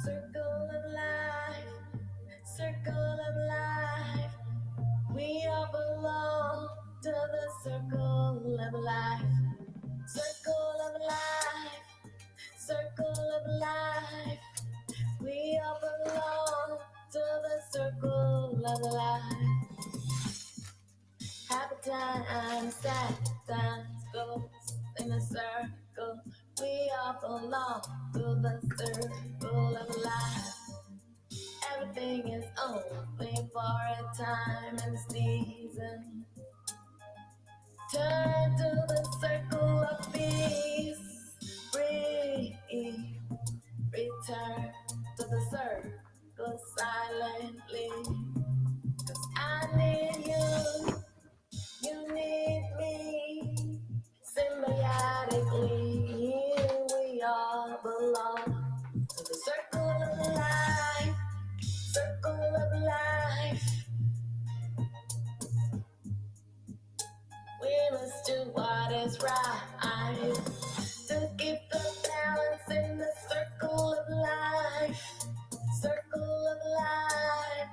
Circle of life, circle of life. We all belong to the circle of life. Circle of life, circle of life. We all belong to the circle of life. Happy times, sad times, goes in a circle. We all belong to the circle of life. Everything is only for a time and a season. Turn to the circle of peace. Breathe. Return to the circle silently. 'Cause I need you. You need me. Symbiotically, we all belong to the circle of life. Circle of life. We must do what is right to keep the balance in the circle of life. Circle of life.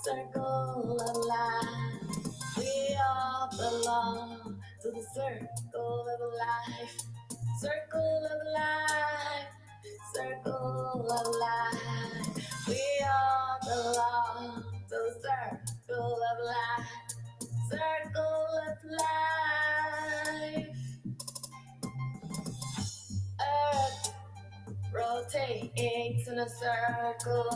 Circle of life. We all belong to the circle of life. Circle of life. Circle of life. We all belong to the circle of life. Circle of life. Earth rotates in a circle.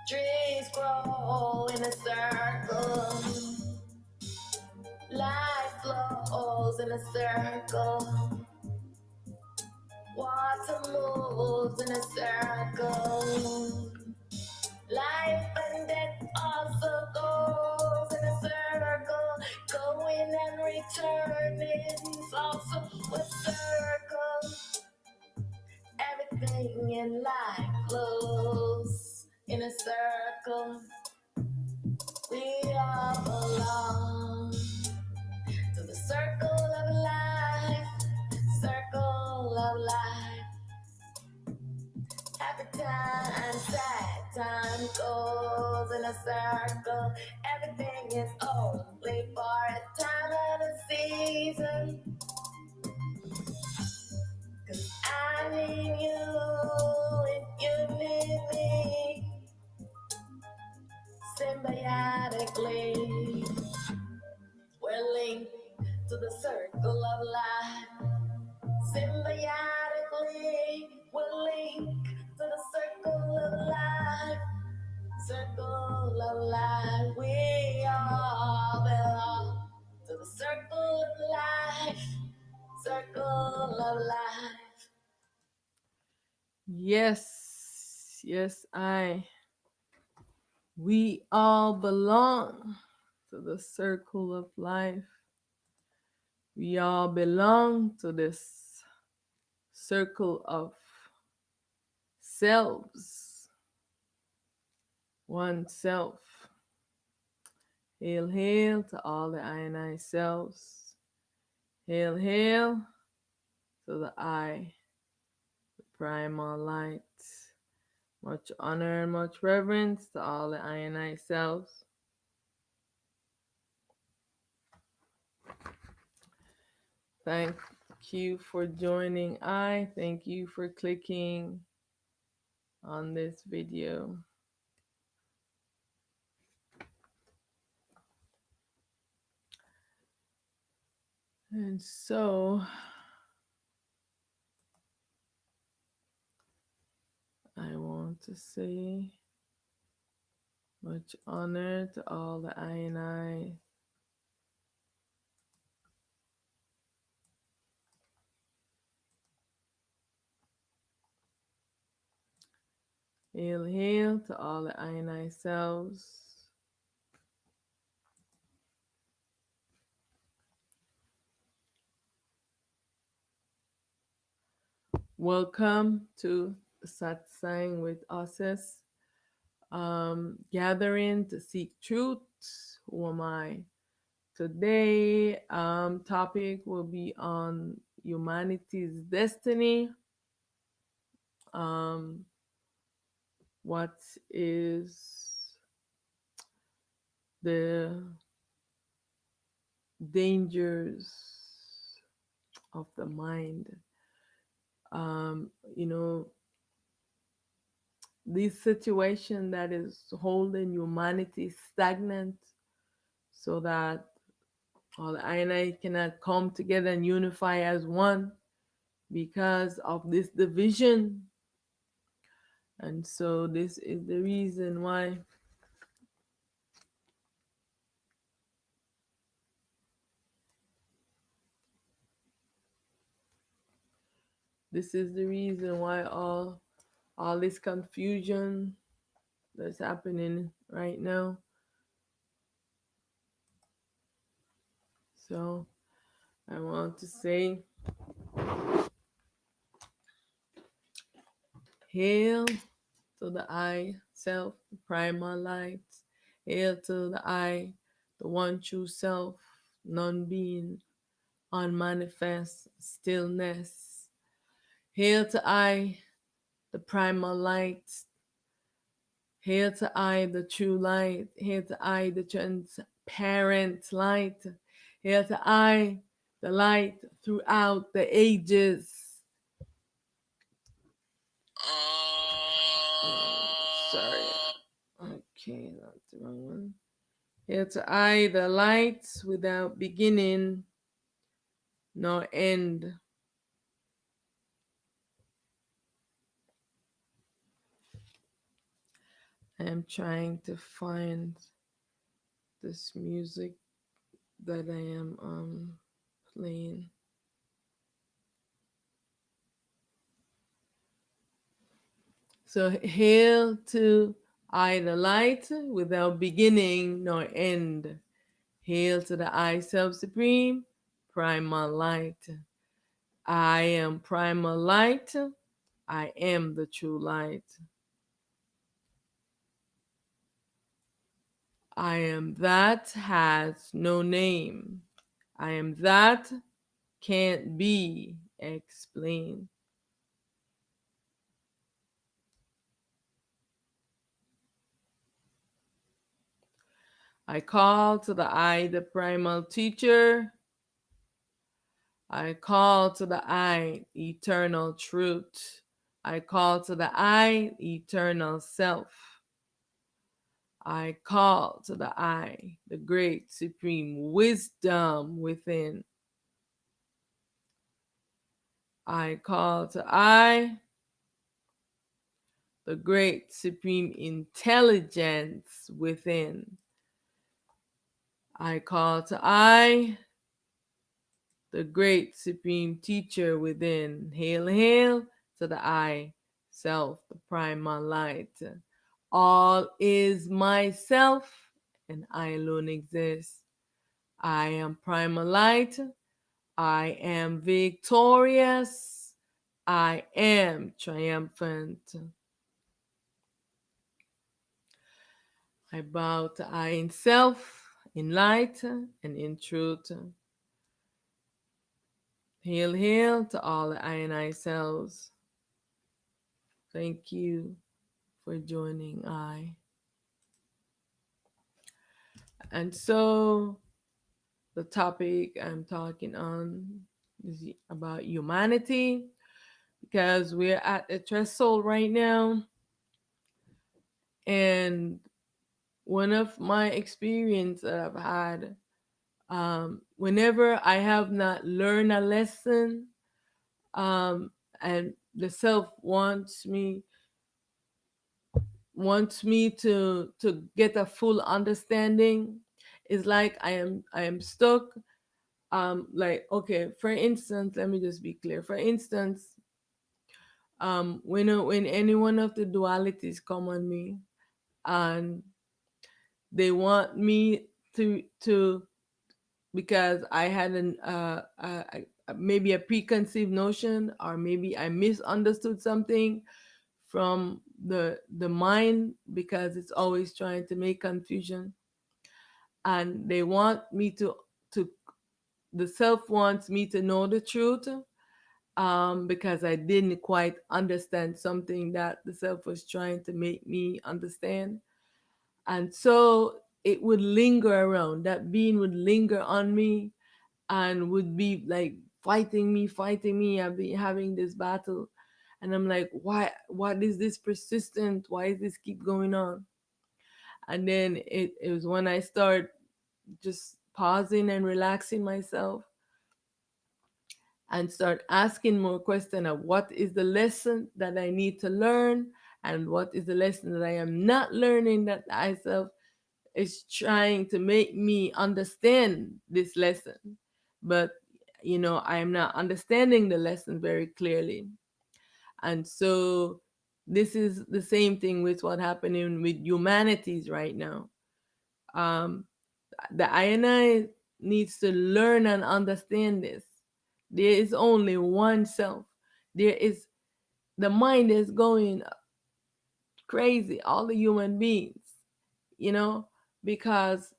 Trees grow in a circle. Life flows in a circle. Water moves in a circle. Life and death also goes in a circle. Going and returning is also a circle. Everything in life flows in a circle. We all belong to the circle of life. Circle of life. Happy time, sad time goes in a circle. Everything is only for a time and a season. 'Cause I need you and you need me. Symbiotically, we're linked to the circle of life. Symbiotically, we're linked to the circle of life. Circle of life. We all belong to the circle of life. Circle of life. Yes, yes, we all belong to the circle of life. We all belong to this circle of selves, one self. Hail, hail to all the I and I selves. Hail, hail to the I, the primal light. Much honor and much reverence to all the I and I selves. Thank you for joining. Thank you for clicking on this video. And so I want to say much honor to all the I and I. Hail, hail to all the I and I selves. Welcome to Satsangha with Auset. Gathering to seek truth. Who am I? Today, topic will be on humanity's destiny. um, what is the dangers of the mind. You know, this situation that is holding humanity stagnant so that all the I and I cannot come together and unify as one because of this division. And so this is the reason why all this confusion that's happening right now. So I want to say, hail to the I, self, the primal light. Hail to the I, the one true self, non being, unmanifest, stillness. Hail to I, the primal light. Hail to I, the true light. Hail to I, the transparent light. Hail to I, the light throughout the ages. Sorry. Okay, that's the wrong one. Hail to I, the light without beginning nor end. I am trying to find this music that I am playing. So hail to I, the light without beginning nor end. Hail to the I, self supreme, primal light. I am primal light. I am the true light. I am that has no name. I am that can't be explained. I call to the I, the primal teacher. I call to the I, eternal truth. I call to the I, eternal self. I call to the I, the great supreme wisdom within. I call to I, the great supreme intelligence within. I call to I, the great supreme teacher within. Hail, hail to the I, self, the primal light. All is myself, and I alone exist. I am primal light. I am victorious. I am triumphant. I bow to I in self, in light, and in truth. Hail, hail to all the I and I selves. Thank you for joining I. And so the topic I'm talking on is about humanity because we're at the threshold right now. And one of my experience that I've had, whenever I have not learned a lesson, and the self wants me to get a full understanding, it's like I am stuck. Like, okay, for instance, let me just be clear. For instance, when any one of the dualities come on me and they want me to because I had maybe a preconceived notion, or maybe I misunderstood something from the mind, because it's always trying to make confusion, and they want me to the self wants me to know the truth, because I didn't quite understand something that the self was trying to make me understand. And so it would linger around. That being would linger on me and would be like fighting me. I've been having this battle. And I'm like, why? What is this persistent? Why is this keep going on? And then it was when I start just pausing and relaxing myself and start asking more questions of what is the lesson that I need to learn and what is the lesson that I am not learning that I self is trying to make me understand this lesson. But I am not understanding the lesson very clearly. And so this is the same thing with what happening with humanities right now. Um, the INI needs to learn and understand this. There is only one self. There is the mind is going crazy, all the human beings, you know, because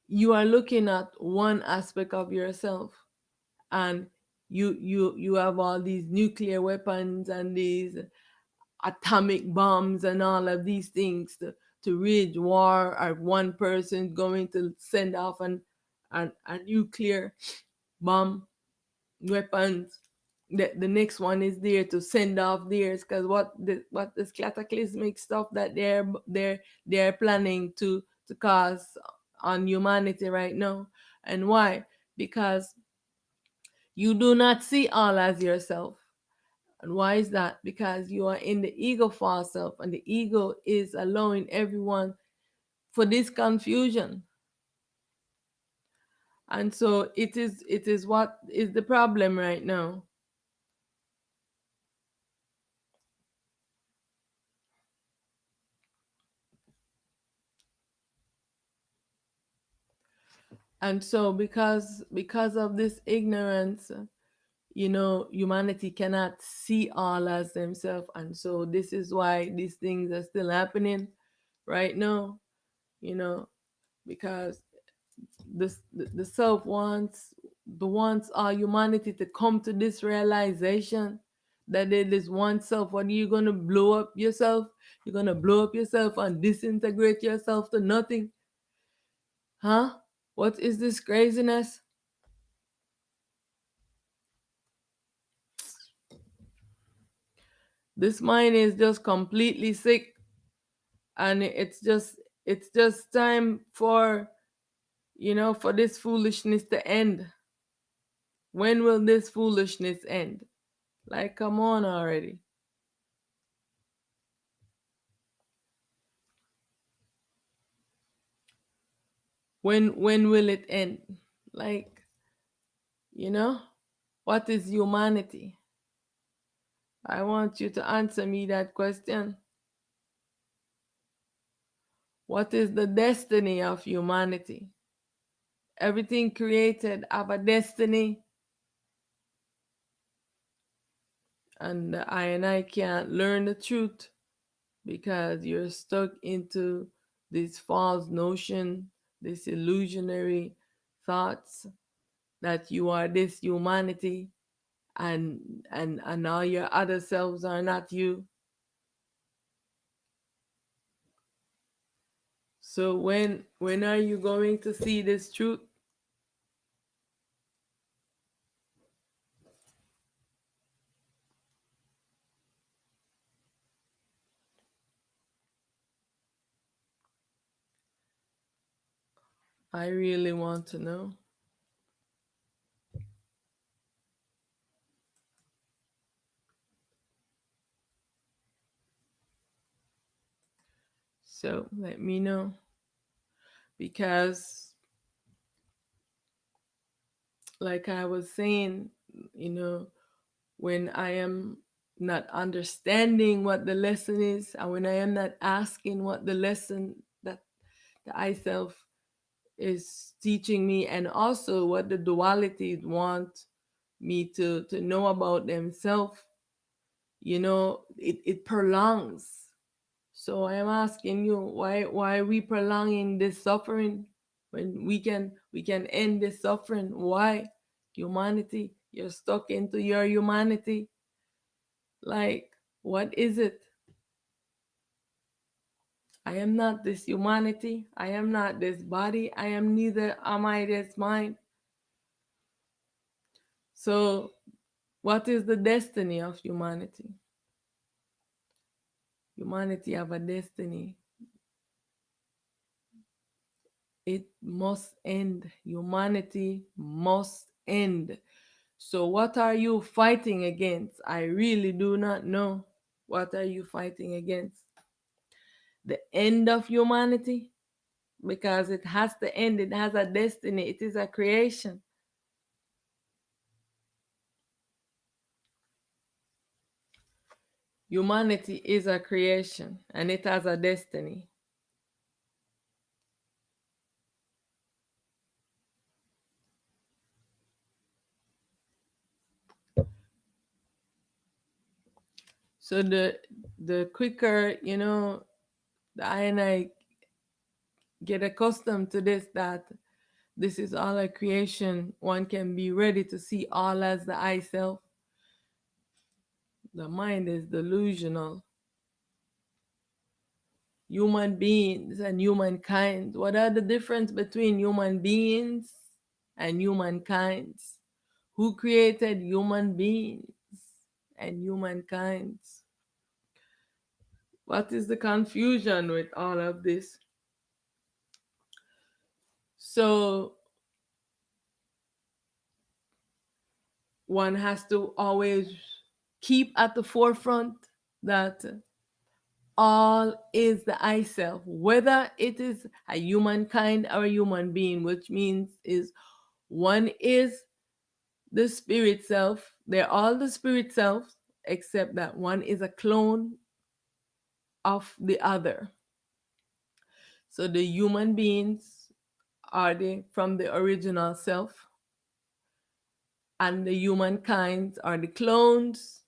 you are looking at one aspect of yourself, and you have all these nuclear weapons and these atomic bombs and all of these things to wage war, or one person going to send off a nuclear bomb weapons. The next one is there to send off theirs, because what this cataclysmic stuff that they're planning to cause on humanity right now. And why? Because you do not see all as yourself. And why is that? Because you are in the ego false self, and the ego is allowing everyone for this confusion. And so it is what is the problem right now. And so because of this ignorance, humanity cannot see all as themselves. And so this is why these things are still happening right now, you know because the self wants all humanity to come to this realization that there is one self. What are you going to blow up yourself? You're going to blow up yourself and disintegrate yourself to nothing? Huh? What is this craziness? This mind is just completely sick, and it's just time for this foolishness to end. When will this foolishness end? Like, come on already. When will it end? Like, you know what is humanity? I want you to answer me that question. What is the destiny of humanity? Everything created have a destiny, and I can't learn the truth because you're stuck into this false notion, this illusionary thoughts that you are this humanity, and and all your other selves are not you. So when are you going to see this truth? I really want to know. So let me know, because like I was saying, you know, when I am not understanding what the lesson is, and when I am not asking what the lesson that the I self is teaching me, and also what the dualities want me to know about themselves, it prolongs. So I am asking you, why are we prolonging this suffering when we can end this suffering? Why? Humanity, You're stuck into your humanity. Like, what is it? I am not this humanity. I am not this body. I am neither am I this mind. So, what is the destiny of humanity? Humanity have a destiny. It must end. Humanity must end. So, what are you fighting against? I really do not know. What are you fighting against? The end of humanity? Because it has to end, it has a destiny, it is a creation. Humanity is a creation and it has a destiny. So the quicker, the I and I get accustomed to this, that this is all a creation, one can be ready to see all as the I self. The mind is delusional. Human beings and humankind. What are the difference between human beings and humankind? Who created human beings and humankind? What is the confusion with all of this? So one has to always keep at the forefront that all is the I self, whether it is a humankind or a human being, which means is one is the spirit self. They're all the spirit self, except that one is a clone of the other. So the human beings are from the original self, and the humankind are the clones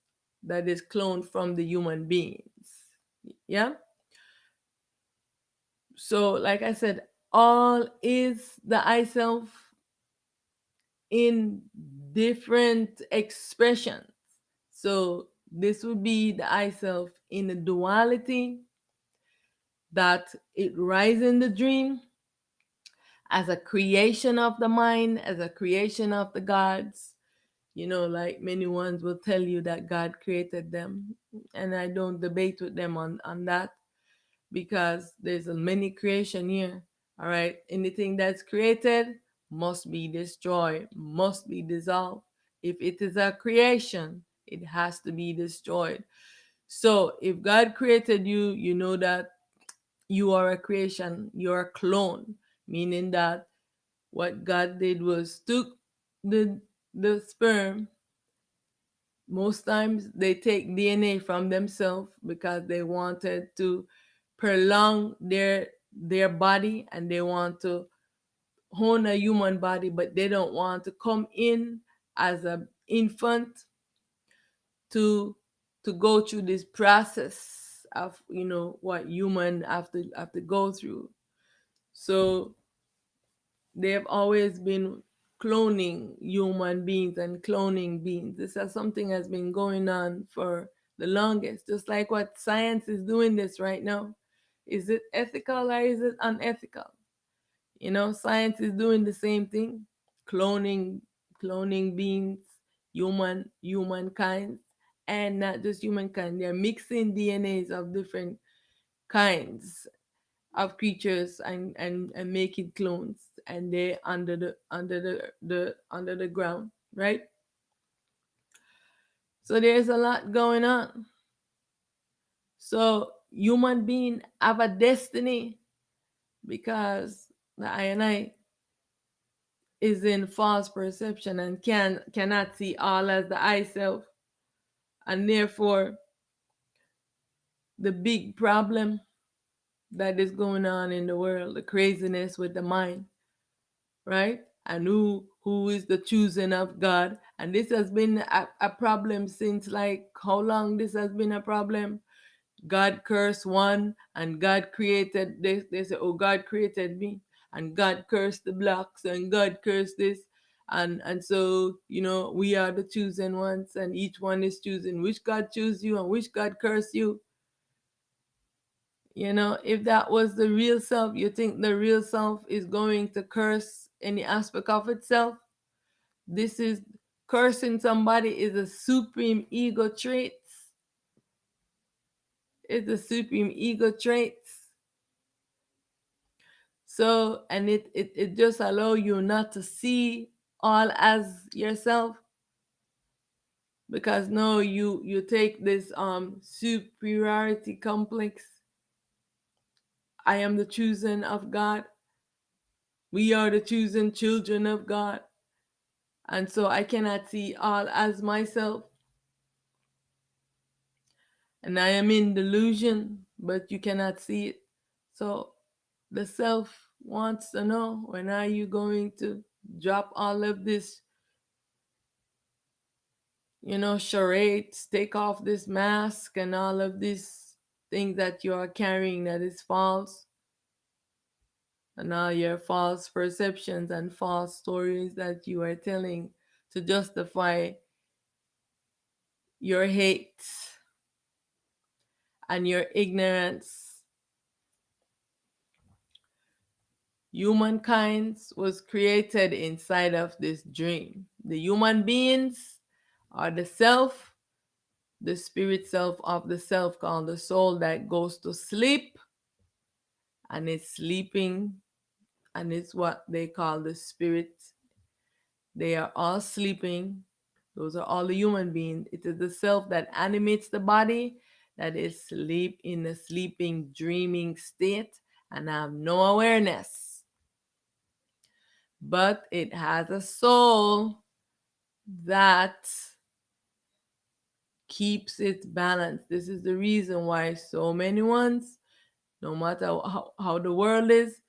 that is cloned from the human beings. Yeah. So, like I said, all is the I self in different expressions. So, this would be the I self in the duality, that it rises in the dream as a creation of the mind, as a creation of the gods. Like many ones will tell you that God created them. And I don't debate with them on that, because there's a many creation here. All right. Anything that's created must be destroyed, must be dissolved. If it is a creation, it has to be destroyed. So if God created you, you know that you are a creation, you're a clone, meaning that what God did was took the the sperm. Most times they take DNA from themselves because they wanted to prolong their body, and they want to own a human body, but they don't want to come in as an infant to go through this process of what human have to go through. So they have always been cloning human beings and cloning beings. This is something has been going on for the longest, just like what science is doing this right now. Is it ethical or is it unethical? Science is doing the same thing, cloning cloning beings, humankind, and not just humankind. They're mixing DNAs of different kinds of creatures, and making clones, and they under the ground, right? So there's a lot going on. So human being have a destiny, because the I and I is in false perception and cannot see all as the I self, and therefore the big problem that is going on in the world, the craziness with the mind, right? And who is the choosing of God. And this has been a problem since, like, how long this has been a problem? God cursed one and God created this. They say, oh, God created me. And God cursed the blacks and God cursed this. And so, we are the chosen ones, and each one is choosing which God choose you and which God curse you. If that was the real self, you think the real self is going to curse any aspect of itself? This is Cursing somebody is a supreme ego trait. It's a supreme ego trait. So, and it just allow you not to see all as yourself, because no, you take this superiority complex. I am the chosen of God. We are the chosen children of God. And so I cannot see all as myself. And I am in delusion, but you cannot see it. So the self wants to know, when are you going to drop all of this, charades, take off this mask and all of these things that you are carrying that is false, and all your false perceptions and false stories that you are telling to justify your hate and your ignorance. Humankind was created inside of this dream. The human beings are the self, the spirit self of the self, called the soul, that goes to sleep and is sleeping, and it's what they call the spirit. They are all sleeping. Those are all the human beings. It is the self that animates the body, that is sleep in a sleeping, dreaming state and have no awareness. But it has a soul that keeps its balance. This is the reason why so many ones, no matter how the world is,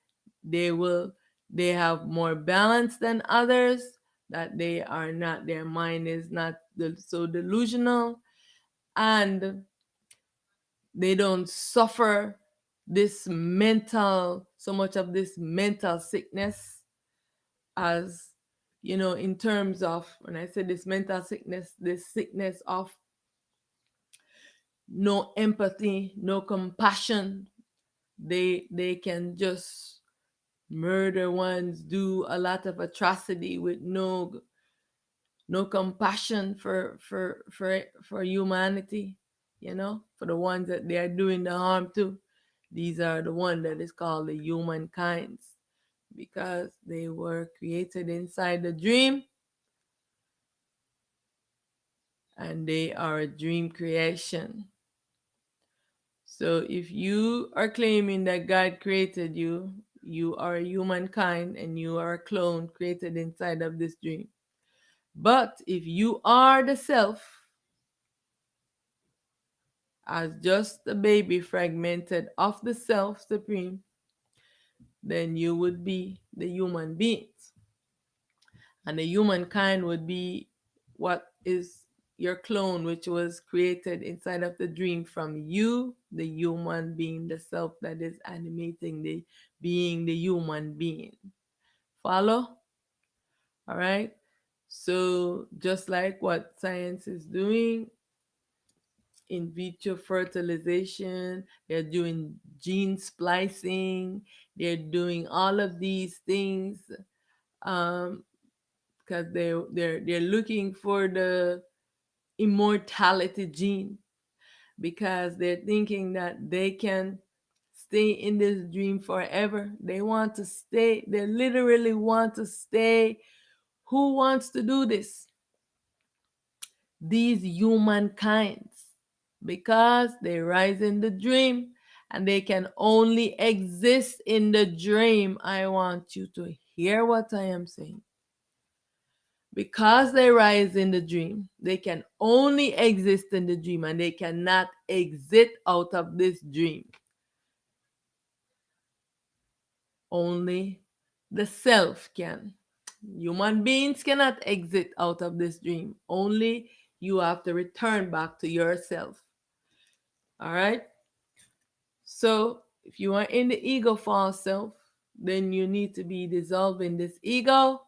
they will they have more balance than others, that they are not, their mind is not so delusional, and they don't suffer this mental, so much of this mental sickness, as in terms of, when I say this mental sickness, this sickness of no empathy, no compassion. They can just murder ones, do a lot of atrocity with no compassion for humanity, for the ones that they are doing the harm to. These are the one that is called the humankinds, because they were created inside the dream, and they are a dream creation. So if you are claiming that God created you, you are a humankind and you are a clone created inside of this dream. But if you are the self, as just a baby fragmented of the self supreme, then you would be the human beings. And the humankind would be what is your clone, which was created inside of the dream from you, the human being, the self that is animating the being, the human being. Follow? All right. So just like what science is doing, in vitro fertilization, they're doing gene splicing, they're doing all of these things, um, because they're looking for the immortality gene, because they're thinking that they can stay in this dream forever. They want to stay, they literally want to stay. Who wants to do this? These humankinds, because they rise in the dream and they can only exist in the dream. I want you to hear what I am saying. Because they rise in the dream, they can only exist in the dream and they cannot exit out of this dream. Only the self can. Human beings cannot exit out of this dream. Only you have to return back to yourself. All right? So, if you are in the ego false self, then you need to be dissolving this ego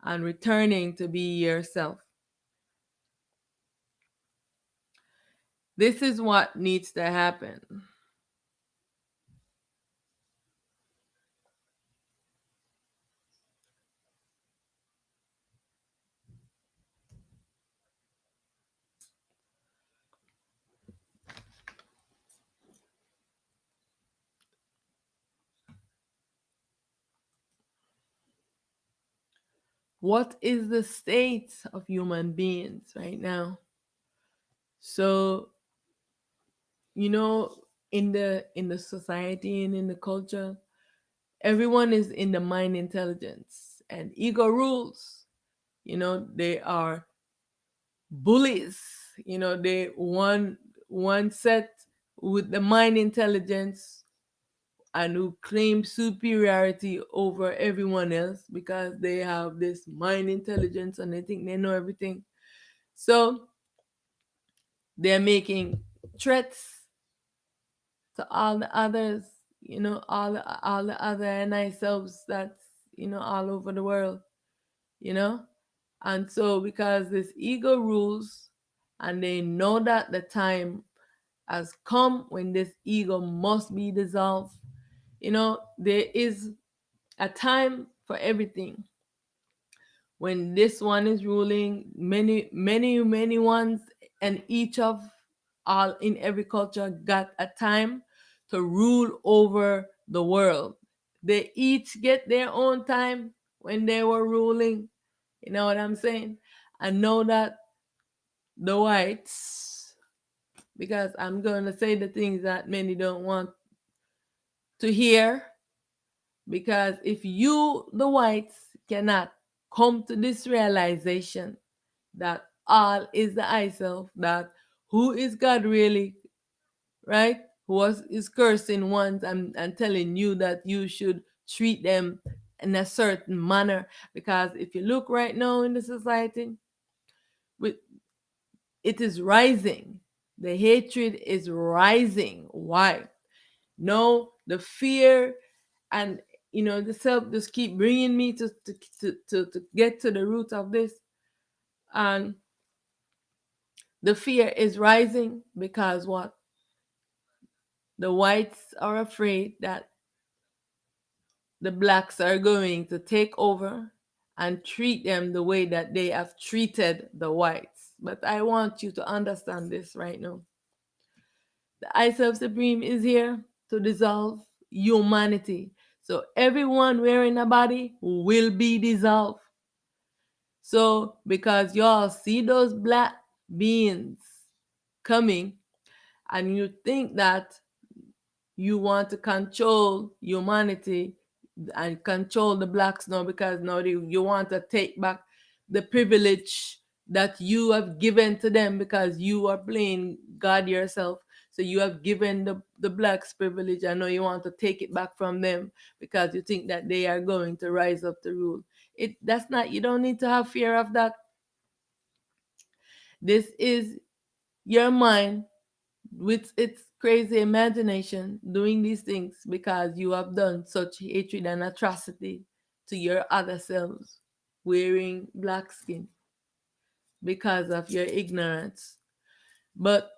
and returning to be yourself. This is what needs to happen. What is the state of human beings right now? So, you know, in the society and in the culture, everyone is in the mind intelligence and ego rules. They are bullies. They one set with the mind intelligence and who claim superiority over everyone else because they have this mind intelligence and they think they know everything. So they're making threats to all the others, all the other NI selves that's all over the world, you know. And so because this ego rules, and they know that the time has come when this ego must be dissolved. There is a time for everything. When this one is ruling, many, many, many ones, and each of all in every culture got a time to rule over the world. They each get their own time when they were ruling. You know what I'm saying? I know that the whites, because I'm going to say the things that many don't want to hear, because if you, the whites, cannot come to this realization that all is the I self, that who is God really, right? Who was is cursing ones and telling you that you should treat them in a certain manner. Because if you look right now in the society, with it is rising. The hatred is rising. Why? No, the fear and the self just keep bringing me to get to the root of this. And the fear is rising because what? The whites are afraid that the blacks are going to take over and treat them the way that they have treated the whites. But I want you to understand this right now. The I Self Supreme is here to dissolve humanity. So everyone wearing a body will be dissolved. So because y'all see those black beings coming and you think that you want to control humanity and control the blacks now, because now you want to take back the privilege that you have given to them because you are playing God yourself. So you have given the blacks privilege. I know you want to take it back from them because you think that they are going to rise up to rule. That's not, you don't need to have fear of that. This is your mind with its crazy imagination doing these things because you have done such hatred and atrocity to your other selves, wearing black skin because of your ignorance. But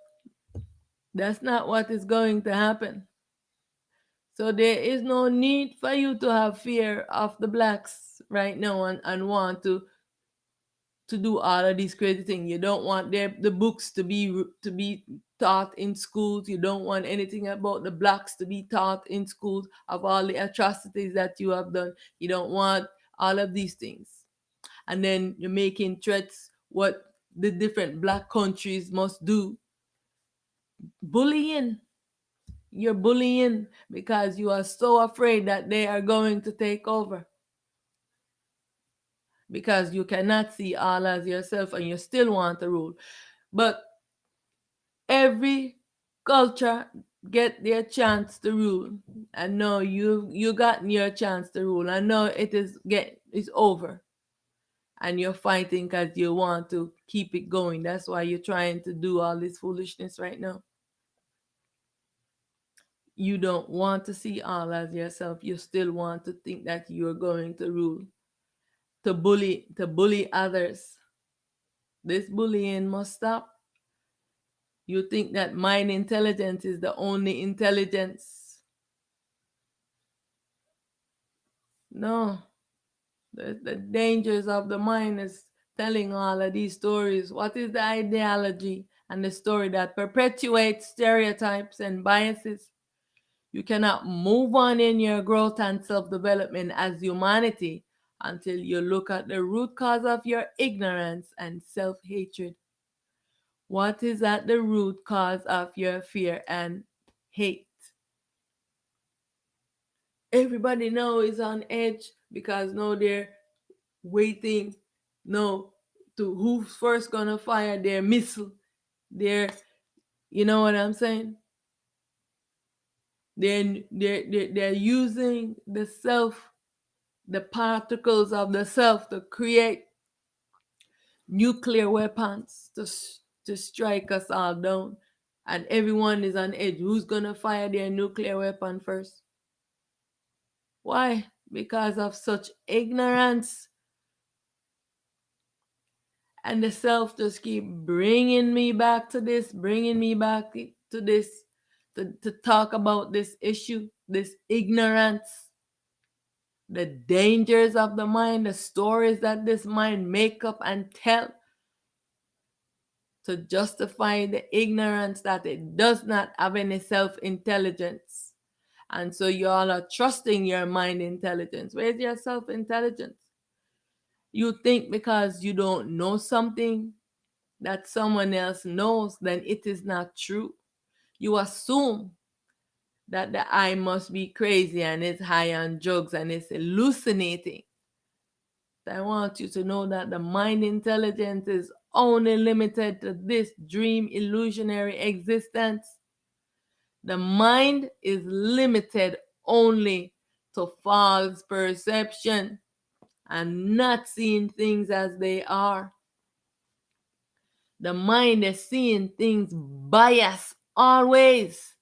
that's not what is going to happen. So there is no need for you to have fear of the blacks right now and want to do all of these crazy things. You don't want the books to be taught in schools. You don't want anything about the blacks to be taught in schools of all the atrocities that you have done. You don't want all of these things. And then you're making threats what the different black countries must do. Bullying. You're bullying because you are so afraid that they are going to take over. Because you cannot see all as yourself and you still want to rule. But every culture get their chance to rule. And now you got your chance to rule. And now it's over. And you're fighting because you want to keep it going. That's why you're trying to do all this foolishness right now. You don't want to see all as yourself. You still want to think that you're going to rule. to bully others. This bullying must stop. You think that mind intelligence is the only intelligence. No, the dangers of the mind is telling all of these stories. What is the ideology and the story that perpetuates stereotypes and biases? You cannot move on in your growth and self development as humanity until you look at the root cause of your ignorance and self hatred. What is at the root cause of your fear and hate? Everybody now is on edge because now they're waiting no to who's first gonna fire their missile. They're, you know what I'm saying? They're using the particles of the self to create nuclear weapons to strike us all down. And everyone is on edge. Who's gonna fire their nuclear weapon first? Why? Because of such ignorance. And the self just keep bringing me back to this, bringing me back to this, to talk about this issue, this ignorance, the dangers of the mind, the stories that this mind make up and tell to justify the ignorance that it does not have any self-intelligence. And so you all are trusting your mind intelligence. Where's your self-intelligence? You think because you don't know something that someone else knows, then it is not true. You assume that the I must be crazy and it's high on drugs and it's hallucinating. I want you to know that the mind intelligence is only limited to this dream illusionary existence. The mind is limited only to false perception and not seeing things as they are. The mind is seeing things biased always.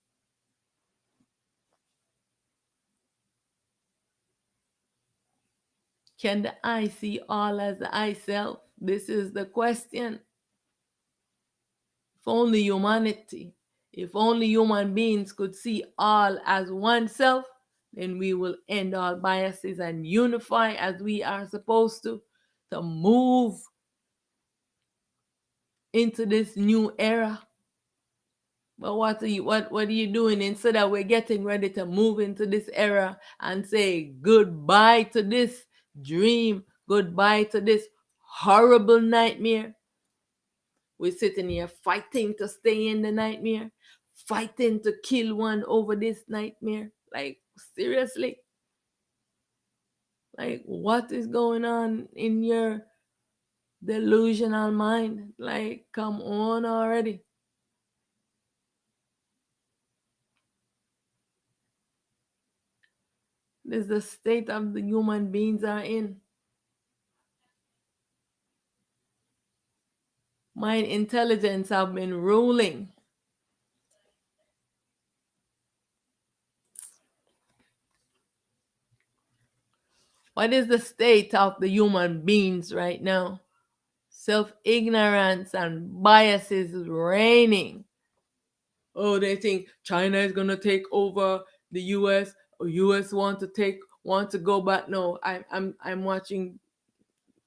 Can the I see all as the I self? This is the question. If only humanity, if only human beings could see all as oneself, then we will end all biases and unify as we are supposed to move into this new era. But what are you doing? Instead of we're getting ready to move into this era and say goodbye to this dream, goodbye to this horrible nightmare, we're sitting here fighting to stay in the nightmare, fighting to kill one over this nightmare. Like, seriously? Like, what is going on in your delusional mind? Like, come on already. This is the state of the human beings are in. Mind intelligence have been ruling. What is the state of the human beings right now? Self-ignorance and biases reigning. Oh, they think China is gonna take over the U.S. or U.S. want to go back. No, I'm watching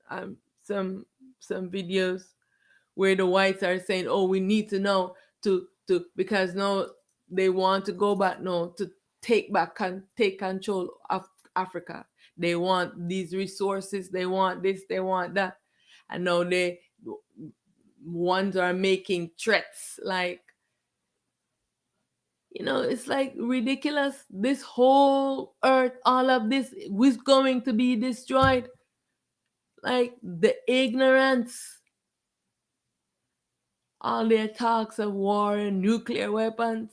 um some some videos where the whites are saying, "Oh, we need to know to because no, they want to go back no to take control of Africa. They want these resources. They want this. They want that. And now they ones are making threats like." It's like ridiculous. This whole earth, all of this was going to be destroyed. Like the ignorance, all their talks of war and nuclear weapons,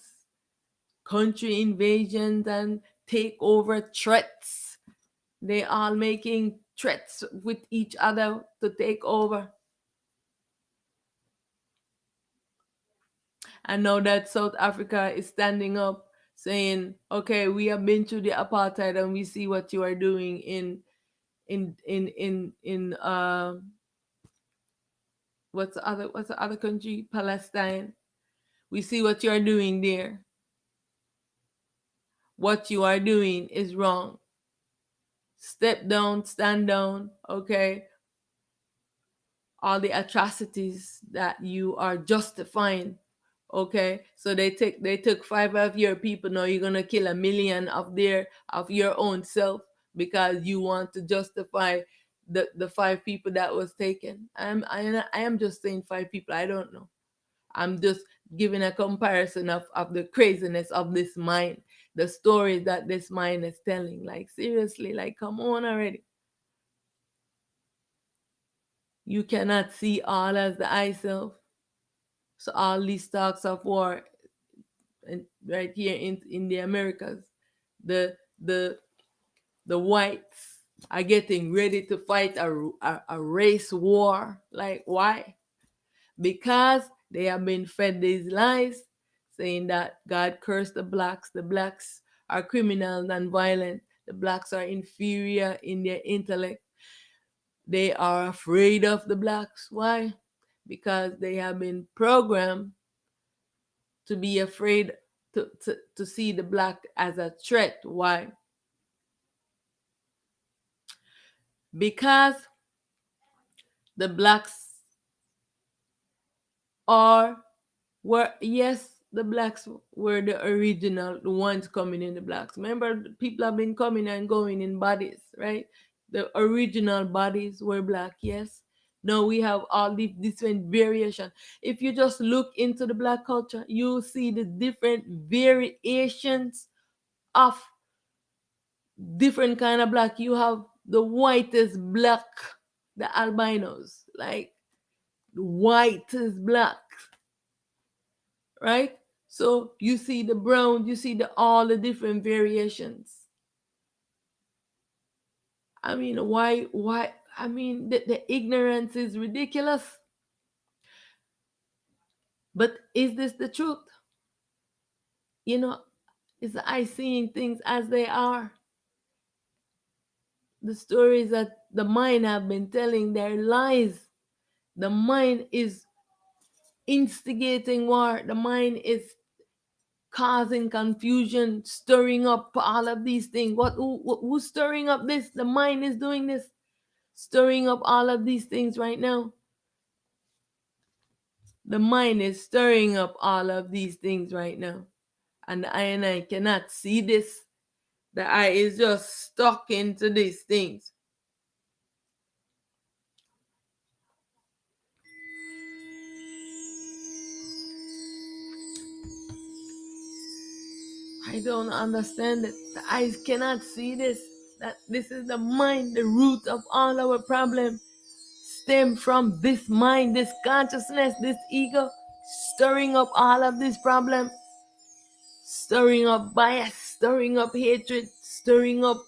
country invasions and takeover threats. They all making threats with each other to take over. And now that South Africa is standing up saying, okay, we have been through the apartheid and we see what you are doing in what's the other country, Palestine. We see what you are doing there. What you are doing is wrong. Step down, stand down, okay? All the atrocities that you are justifying, okay? So they took 5 of your people. Now you're gonna kill 1 million of your own self because you want to justify the 5 people that was taken. I am just saying 5 people. I don't know. I'm just giving a comparison of the craziness of this mind, the stories that this mind is telling. Like seriously, like come on already. You cannot see all as the eye self. So all these talks of war, and right here in the Americas, the the the whites are getting ready to fight a race war. Like why? Because they have been fed these lies saying that God cursed the blacks are criminals and violent, the blacks are inferior in their intellect, they are afraid of the blacks. Why? Because they have been programmed to be afraid, to see the black as a threat. Why? Because the blacks are yes, the blacks were the original, the ones coming in, the blacks. Remember, people have been coming and going in bodies, right? The original bodies were black, yes. Now we have all the different variation. If you just look into the black culture, you see the different variations of different kind of black. You have the whitest black, the albinos, like the whitest black, right? So you see the brown, you see the all the different variations. I mean, why? I mean, the ignorance is ridiculous. But is this the truth? You know, is I seeing things as they are? The stories that the mind have been telling, their lies. The mind is instigating war. The mind is causing confusion, stirring up all of these things. Who's stirring up this? The mind is doing this, stirring up all of these things right now. The mind is stirring up all of these things right now. And the eye and I cannot see this. The eye is just stuck into these things. I don't understand it. The eyes cannot see this. That this is the mind, the root of all our problems stem from this mind, this consciousness, this ego, stirring up all of these problems, stirring up bias, stirring up hatred, stirring up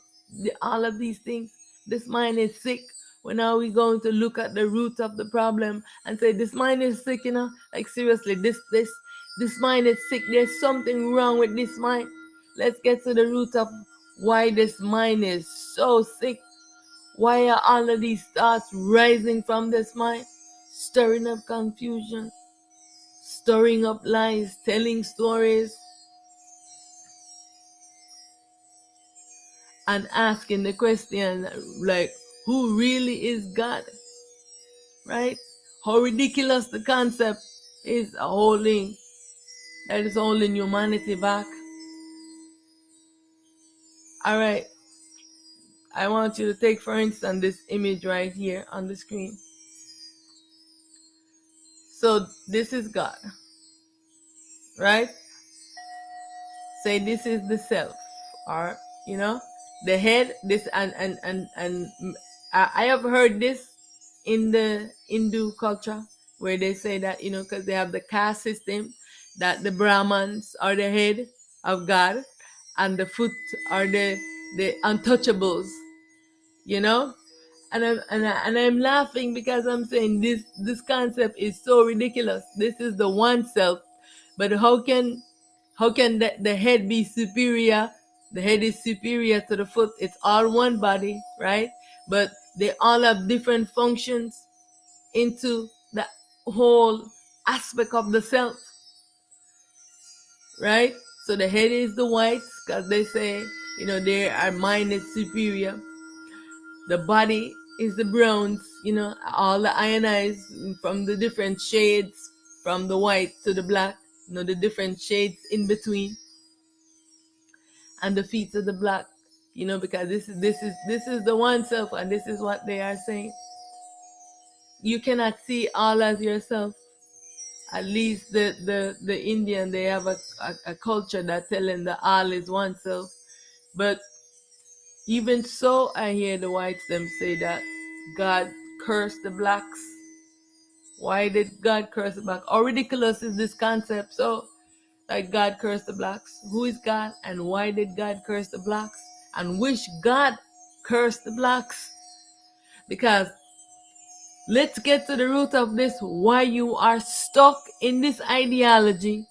all of these things. This mind is sick. When are we going to look at the root of the problem and say this mind is sick? You know, like seriously, this mind is sick. There's something wrong with this mind. Let's get to the root of why this mind is so sick. Why are all of these thoughts rising from this mind? Stirring up confusion, stirring up lies, telling stories, and asking the question like, who really is God? Right? How ridiculous the concept is holding, that is holding humanity back. All right. I want you to take, for instance, this image right here on the screen. So this is God, right? Say this is the self, or the head. This and I have heard this in the Hindu culture where they say that because they have the caste system, that the Brahmins are the head of God, and the foot are the untouchables, you know. And I'm laughing because I'm saying this concept is so ridiculous. This is the one self, but how can the head be superior? The head is superior to the foot. It's all one body, right? but they all have different functions into the whole aspect of the self, right? So the head is the whites, because they say, they are mind is superior. The body is the browns, all the ionized from the different shades, from the white to the black, the different shades in between, and the feet of the black, because this is the one self, and this is what they are saying. You cannot see all as yourself. At least the Indian, they have a culture that telling the all is one self. But even so, I hear the whites them say that God cursed the blacks. Why did God curse the black? How ridiculous is this concept? So, like, God cursed the blacks. Who is God, and why did God curse the blacks? And which God cursed the blacks? Because let's get to the root of this. Why you are stuck in this ideology,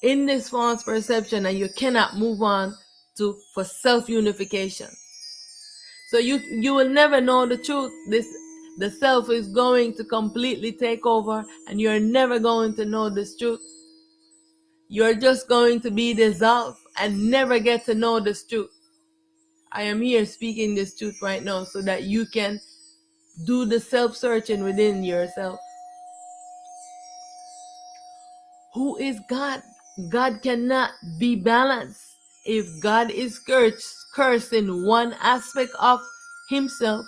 in this false perception, and you cannot move on to for self-unification. So you will never know the truth. The self is going to completely take over, and you're never going to know this truth. You're just going to be dissolved and never get to know this truth. I am here speaking this truth right now so that you can do the self-searching within yourself. Who is God? God cannot be balanced. If God is cursed in one aspect of himself,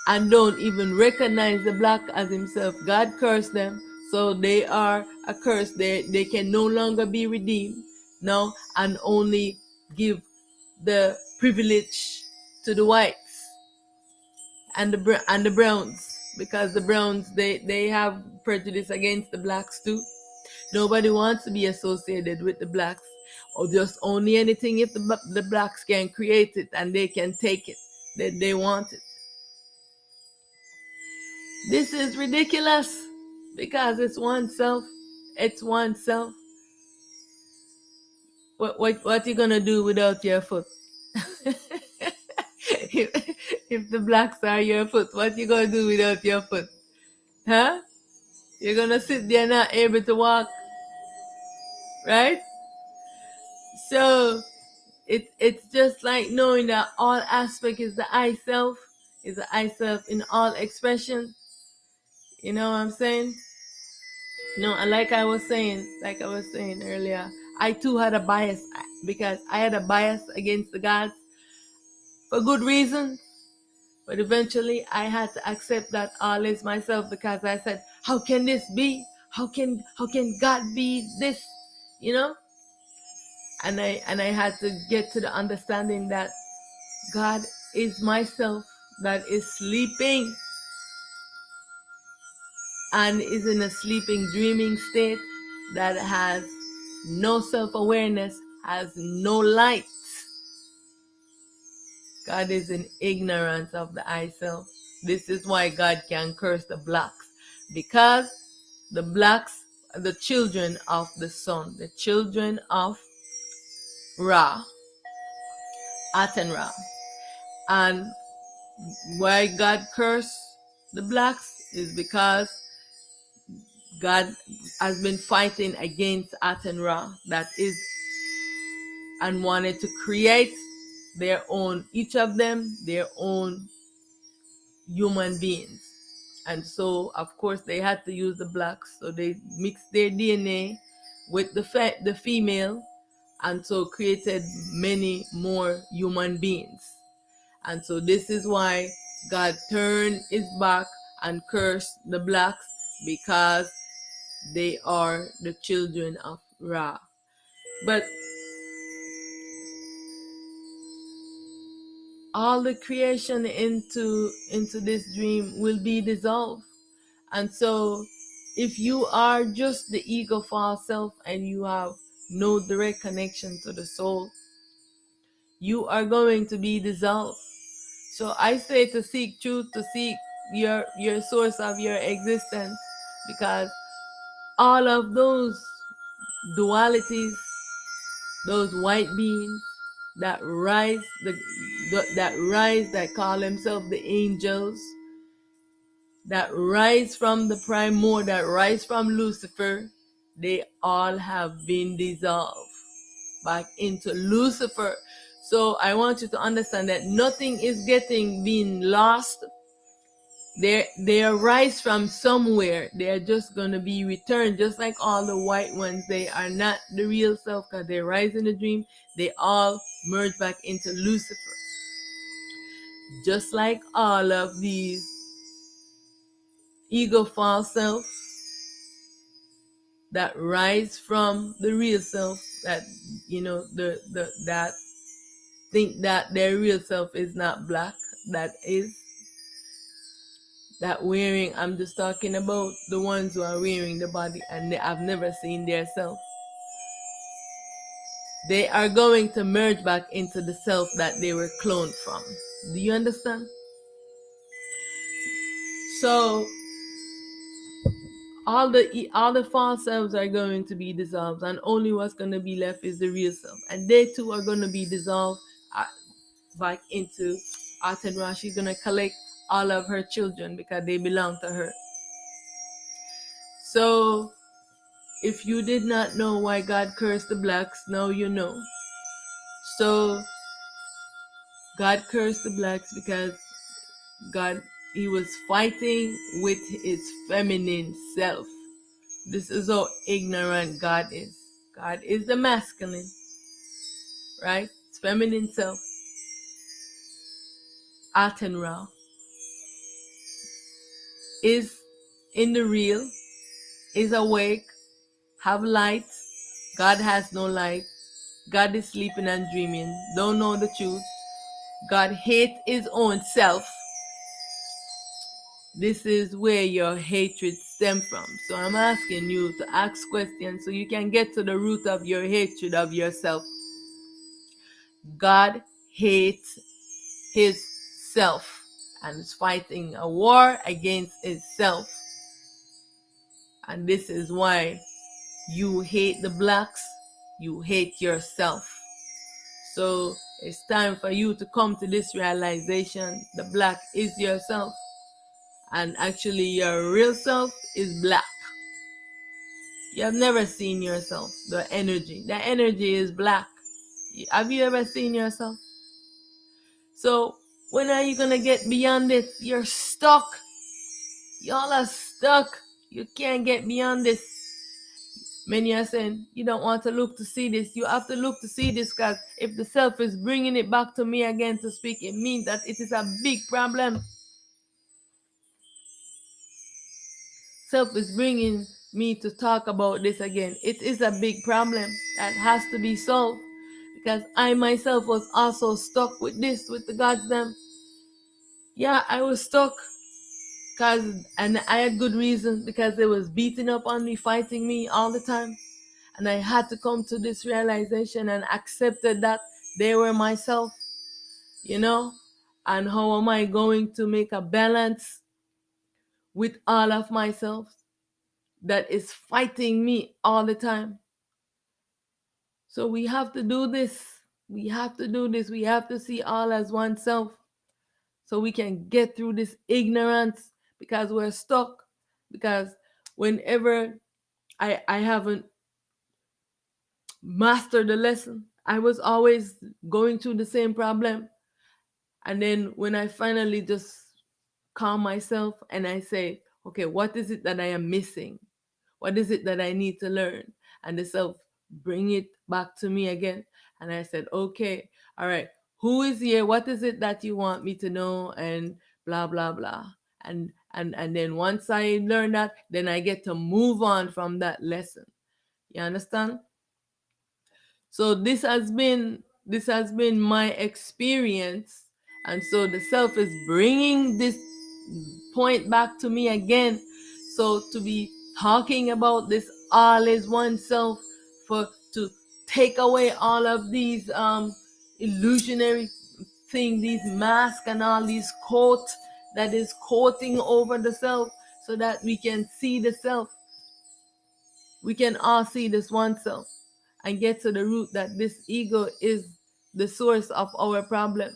and don't even recognize the black as himself, God cursed them, so they are a curse. They can no longer be redeemed now, and only give the privilege to the whites and the browns, because the browns, they have prejudice against the blacks too. Nobody wants to be associated with the blacks, or just only anything if the blacks can create it and they can take it, that they want it. This is ridiculous, because it's oneself. It's oneself. What you gonna do without your foot? if the blacks are your foot, what you gonna do without your foot? Huh? You're gonna sit there not able to walk, right? So it's just like knowing that all aspect is the I self, is the I self in all expression. You know what I'm saying? No, and like I was saying earlier, I too had a bias, because I had a bias against the gods for good reasons. But eventually I had to accept that all is myself, because I said, how can this be? How can God be this? You know? And I had to get to the understanding that God is myself that is sleeping, and is in a sleeping, dreaming state, that has no self-awareness, has no light. God is in ignorance of the I self. This is why God can curse the blacks, because the blacks are the children of the sun, the children of Ra, Aten Ra. And why God cursed the blacks is because God has been fighting against Aten Ra, that is, and wanted to create their own, each of them, their own human beings. And so, of course, they had to use the blacks. So they mixed their DNA with the female, and so created many more human beings. And so this is why God turned his back and cursed the blacks, because they are the children of Ra. But all the creation into this dream will be dissolved. And so if you are just the ego false self and you have no direct connection to the soul, you are going to be dissolved. So I say to seek truth, to seek your source of your existence, because all of those dualities, those white beings, that rise, that rise, that call themselves the angels, that rise from the primordial, that rise from Lucifer, they all have been dissolved back into Lucifer. So I want you to understand that nothing is getting being lost. They arise from somewhere. They are just gonna be returned, just like all the white ones. They are not the real self because they rise in the dream. They all merge back into Lucifer. Just like all of these ego false self that rise from the real self, that that think that their real self is not black, that is that wearing, I'm just talking about the ones who are wearing the body and they have never seen their self. They are going to merge back into the self that they were cloned from. Do you understand? So all the false selves are going to be dissolved, and only what's going to be left is the real self, and they too are going to be dissolved back into Auset. She's going to collect all of her children because they belong to her. So if you did not know why God cursed the blacks, now you know. So God cursed the blacks because he was fighting with his feminine self. This is how ignorant God is. God is the masculine, right? It's feminine self. Atenra is in the real, is awake, have light. God has no light. God is sleeping and dreaming, don't know the truth. God hates his own self. This is where your hatred stems from. So I'm asking you to ask questions so you can get to the root of your hatred of yourself. God hates his self and is fighting a war against itself. And this is why you hate the blacks, you hate yourself. So it's time for you to come to this realization. The black is yourself, and actually your real self is black. You have never seen yourself. The energy is black. Have you ever seen yourself? So when are you gonna get beyond it? You're stuck. Y'all are stuck. You can't get beyond this. Many are saying, you don't want to look to see this. You have to look to see this, because if the self is bringing it back to me again to speak, it means that it is a big problem. Self is bringing me to talk about this again. It is a big problem that has to be solved, because I myself was also stuck with this, with the gods them. Yeah, I was stuck, and I had good reason, because they was beating up on me, fighting me all the time. And I had to come to this realization and accepted that they were myself, and how am I going to make a balance with all of myself that is fighting me all the time? So we have to do this. We have to do this. We have to see all as oneself so we can get through this ignorance, because we're stuck. Because whenever I haven't mastered the lesson, I was always going through the same problem. And then when I finally just calm myself and I say, okay, what is it that I am missing? What is it that I need to learn? And the self bring it back to me again. And I said, okay, all right, who is here? What is it that you want me to know? And blah, blah, blah. And then once I learn that, then I get to move on from that lesson. You understand? So this has been my experience, and so the self is bringing this point back to me again. So to be talking about this all is oneself, for to take away all of these illusionary thing, these masks and all these coat that is coating over the self, so that we can see the self. We can all see this one self and get to the root that this ego is the source of our problem,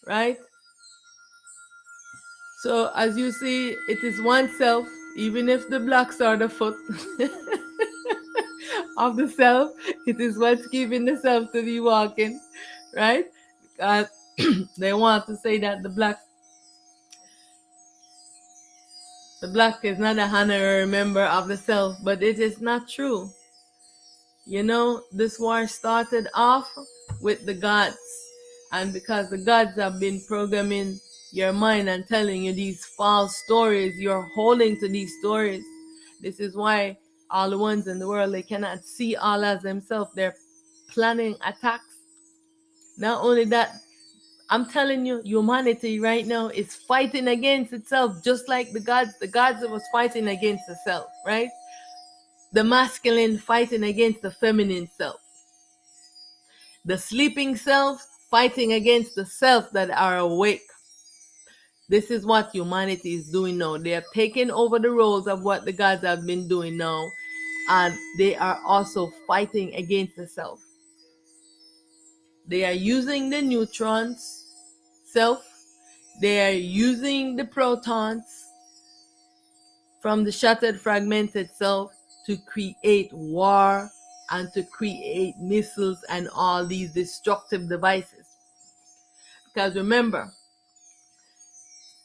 right? So as you see, it is oneself, even if the blocks are the foot of the self, it is what's keeping the self to be walking, right? Because they want to say that the block is not an honorary member of the self, but it is not true. You know, this war started off with the gods, and because the gods have been programming your mind and telling you these false stories, you're holding to these stories. This is why all the ones in the world, they cannot see all as themselves. They're planning attacks. Not only that, I'm telling you, humanity right now is fighting against itself, just like the gods. The gods was fighting against the self, right? The masculine fighting against the feminine self. The sleeping self fighting against the self that are awake. This is what humanity is doing now. They are taking over the roles of what the gods have been doing now, and they are also fighting against the self. They are using the neutrons, self. They are using the protons from the shattered fragmented self to create war and to create missiles and all these destructive devices. Because remember,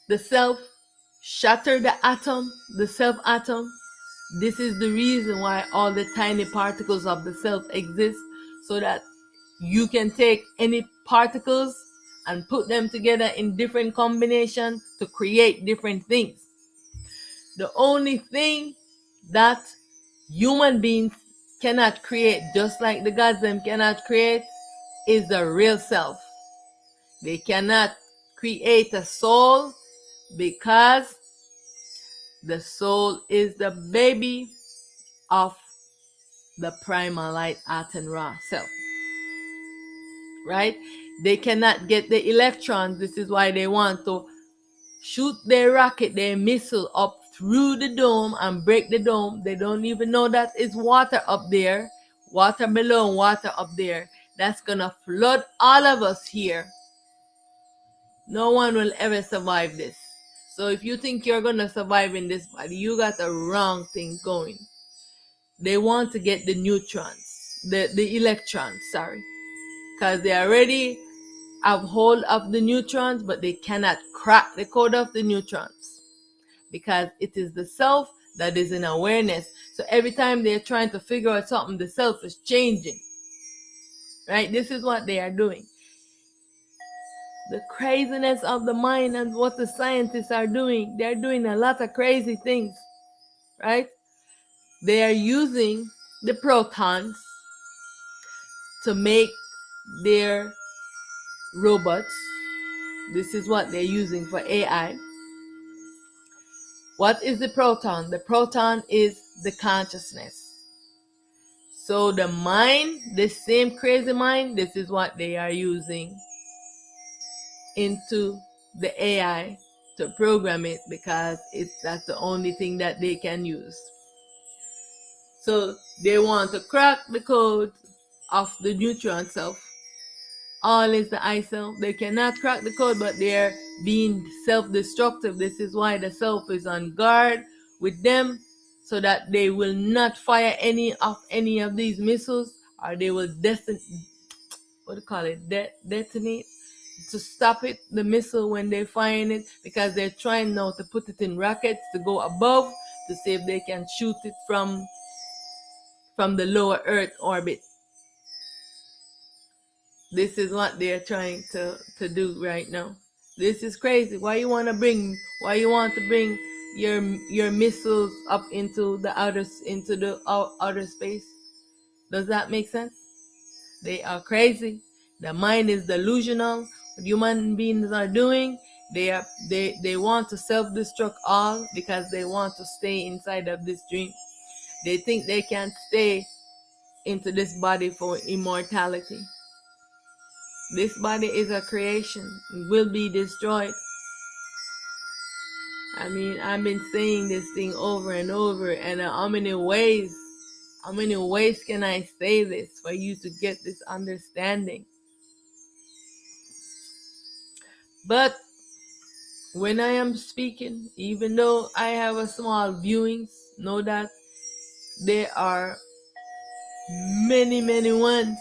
the self shattered the atom, the self atom. This is the reason why all the tiny particles of the self exist, so that you can take any particles and put them together in different combinations to create different things. The only thing that human beings cannot create, just like the gods them cannot create, is the real self. They cannot create a soul because the soul is the baby of the primal light, art, and raw self. Right? They cannot get the electrons. This is why they want to shoot their rocket, their missile up through the dome and break the dome. They don't even know that it's water up there, water below, water up there. That's gonna flood all of us here. No one will ever survive this. So if you think you're gonna survive in this body, you got the wrong thing going. They want to get the neutrons, the electrons, sorry, because they already have hold of the neutrons, but they cannot crack the code of the neutrons because it is the self that is in awareness. So every time they're trying to figure out something, the self is changing, right? This is what they are doing. The craziness of the mind and what the scientists are doing, they're doing a lot of crazy things, right? They are using the protons to make their robots. This is what they're using for AI. What is the proton? The proton is the consciousness. So the mind, the same crazy mind, this is what they are using into the AI to program it, because that's the only thing that they can use. So they want to crack the code of the neutron self. All is the I self. They cannot crack the code, but they're being self-destructive. This is why the self is on guard with them, so that they will not fire any of these missiles, or they will detonate to stop it, the missile, when they're firing it, because they're trying now to put it in rockets to go above to see if they can shoot it from the lower Earth orbit. This is what they're trying to do right now. This is crazy. Why you want to bring your missiles up into the outer space? Does that make sense? They are crazy. The mind is delusional. What human beings are doing, they want to self-destruct all because they want to stay inside of this dream. They think they can stay into this body for immortality. This body is a creation. It will be destroyed. I mean, I've been saying this thing over and over, and how many ways can I say this for you to get this understanding? But when I am speaking, even though I have a small viewings, know that there are many, many ones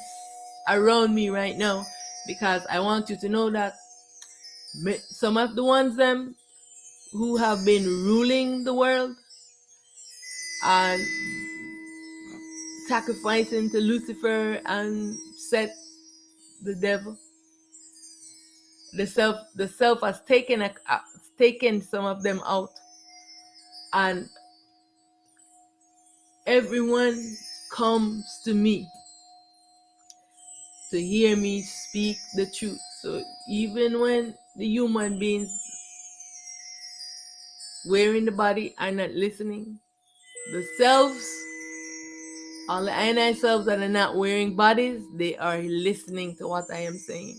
around me right now, because I want you to know that some of the ones them who have been ruling the world and sacrificing to Lucifer and set the devil, the self has taken some of them out, and everyone comes to me to hear me speak the truth. So even when the human beings wearing the body are not listening, the selves, all the I selves that are not wearing bodies, they are listening to what I am saying.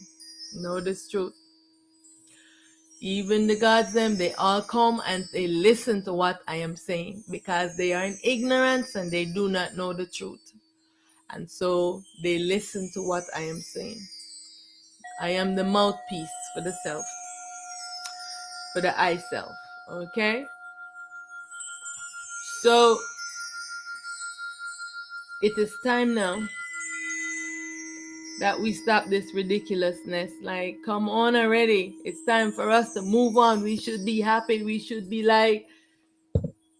Know this truth. Even the gods them, they all come and they listen to what I am saying, because they are in ignorance and they do not know the truth. And so they listen to what I am saying. I am the mouthpiece for the self, for the I self. Okay? So it is time now that we stop this ridiculousness. Like, come on already. It's time for us to move on. We should be happy. We should be like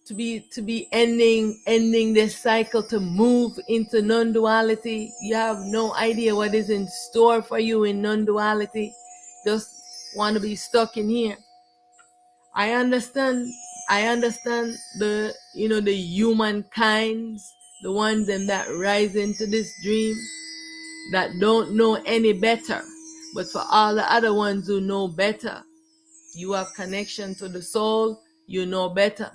to be ending this cycle, to move into non-duality. You have no idea what is in store for you in non-duality. Just want to be stuck in here. I understand the the humankinds, the ones them that rise into this dream, that don't know any better. But for all the other ones who know better, you have connection to the soul, you know better.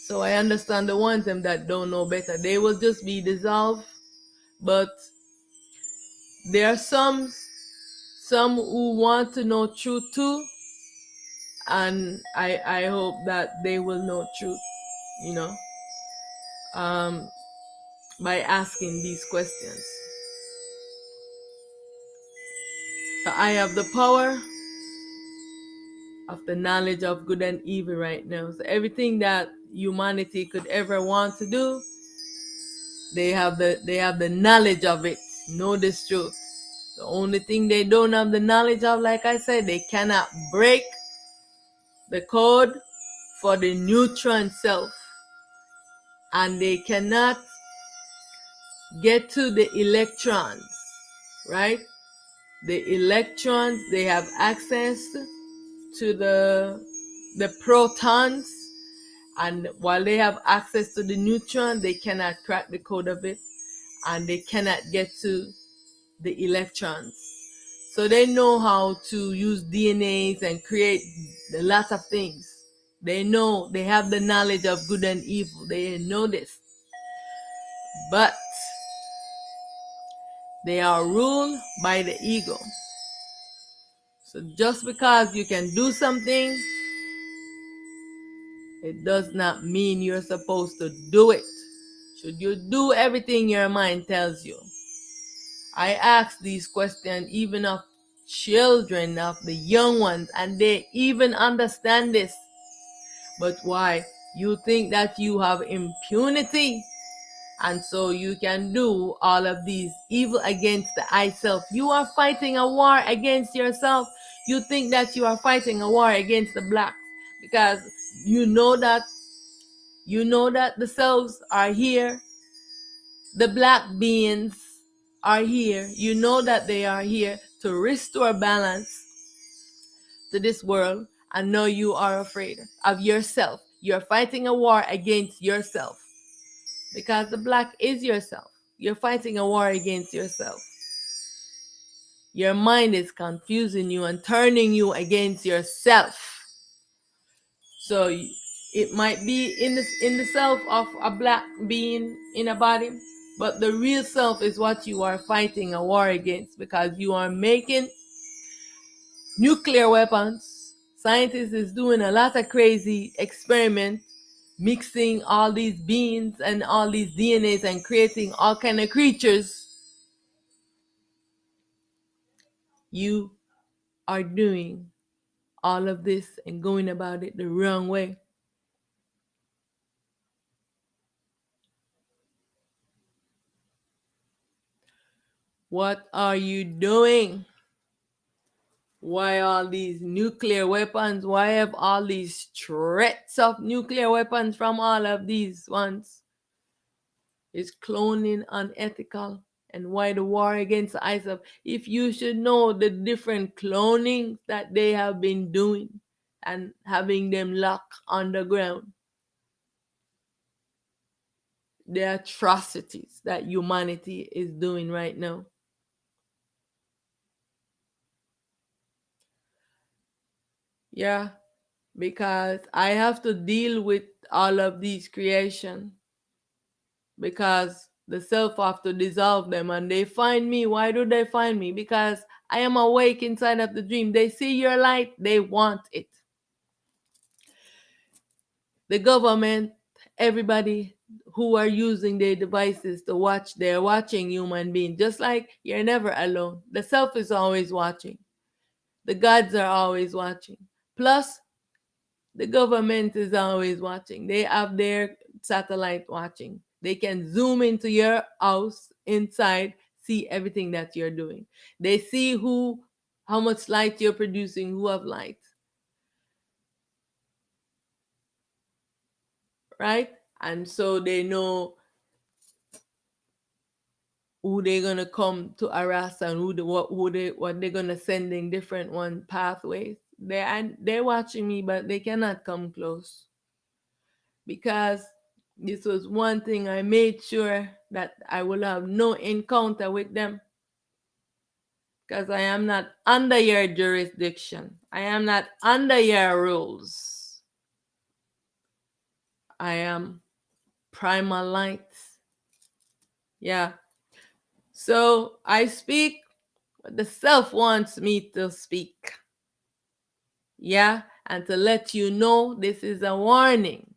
So I understand the ones them that don't know better. They will just be dissolved. But there are some who want to know truth too. And I hope that they will know truth, by asking these questions. I have the power of the knowledge of good and evil right now. So everything that humanity could ever want to do, they have the knowledge of it. Know this truth. The only thing they don't have the knowledge of, like I said, they cannot break the code for the neutron self, and they cannot get to the electrons, right? The electrons, they have access to the protons, and while they have access to the neutron, they cannot crack the code of it, and they cannot get to the electrons. So they know how to use DNAs and create a lot of things. They know, they have the knowledge of good and evil. They know this. But they are ruled by the ego. So just because you can do something, it does not mean you're supposed to do it. Should you do everything your mind tells you? I ask these questions even of children, of the young ones, and they even understand this. But why? You think that you have impunity, and so you can do all of these evil against the I self. You are fighting a war against yourself. You think that you are fighting a war against the blacks, because you know that the selves are here. The black beings are here. You know that they are here to restore balance to this world, and now you are afraid of yourself. You're fighting a war against yourself, because the black is yourself. You're fighting a war against yourself. Your mind is confusing you and turning you against yourself. So it might be in the self of a black being in a body, but the real self is what you are fighting a war against, because you are making nuclear weapons. Scientists is doing a lot of crazy experiments, mixing all these beings and all these DNAs and creating all kind of creatures. You are doing all of this and going about it the wrong way. What are you doing? Why all these nuclear weapons? Why have all these threats of nuclear weapons from all of these ones? Is cloning unethical? And why the war against ISAF? If you should know the different cloning that they have been doing and having them locked underground, the atrocities that humanity is doing right now. Yeah, because I have to deal with all of these creation because the self have to dissolve them and they find me. Why do they find me? Because I am awake inside of the dream. They see your light, they want it. The government, everybody who are using their devices to watch, they're watching human beings. Just like you're never alone. The self is always watching. The gods are always watching. Plus, the government is always watching. They have their satellite watching. They can zoom into your house inside, see everything that you're doing. They see how much light you're producing, who have light, right? And so they know who they're gonna come to harass and what they're gonna send in different one pathways. They're watching me, but they cannot come close because this was one thing I made sure that I will have no encounter with them because I am not under your jurisdiction. I am not under your rules. I am primal light. Yeah. So I speak what the self wants me to speak. Yeah. And to let you know this is a warning.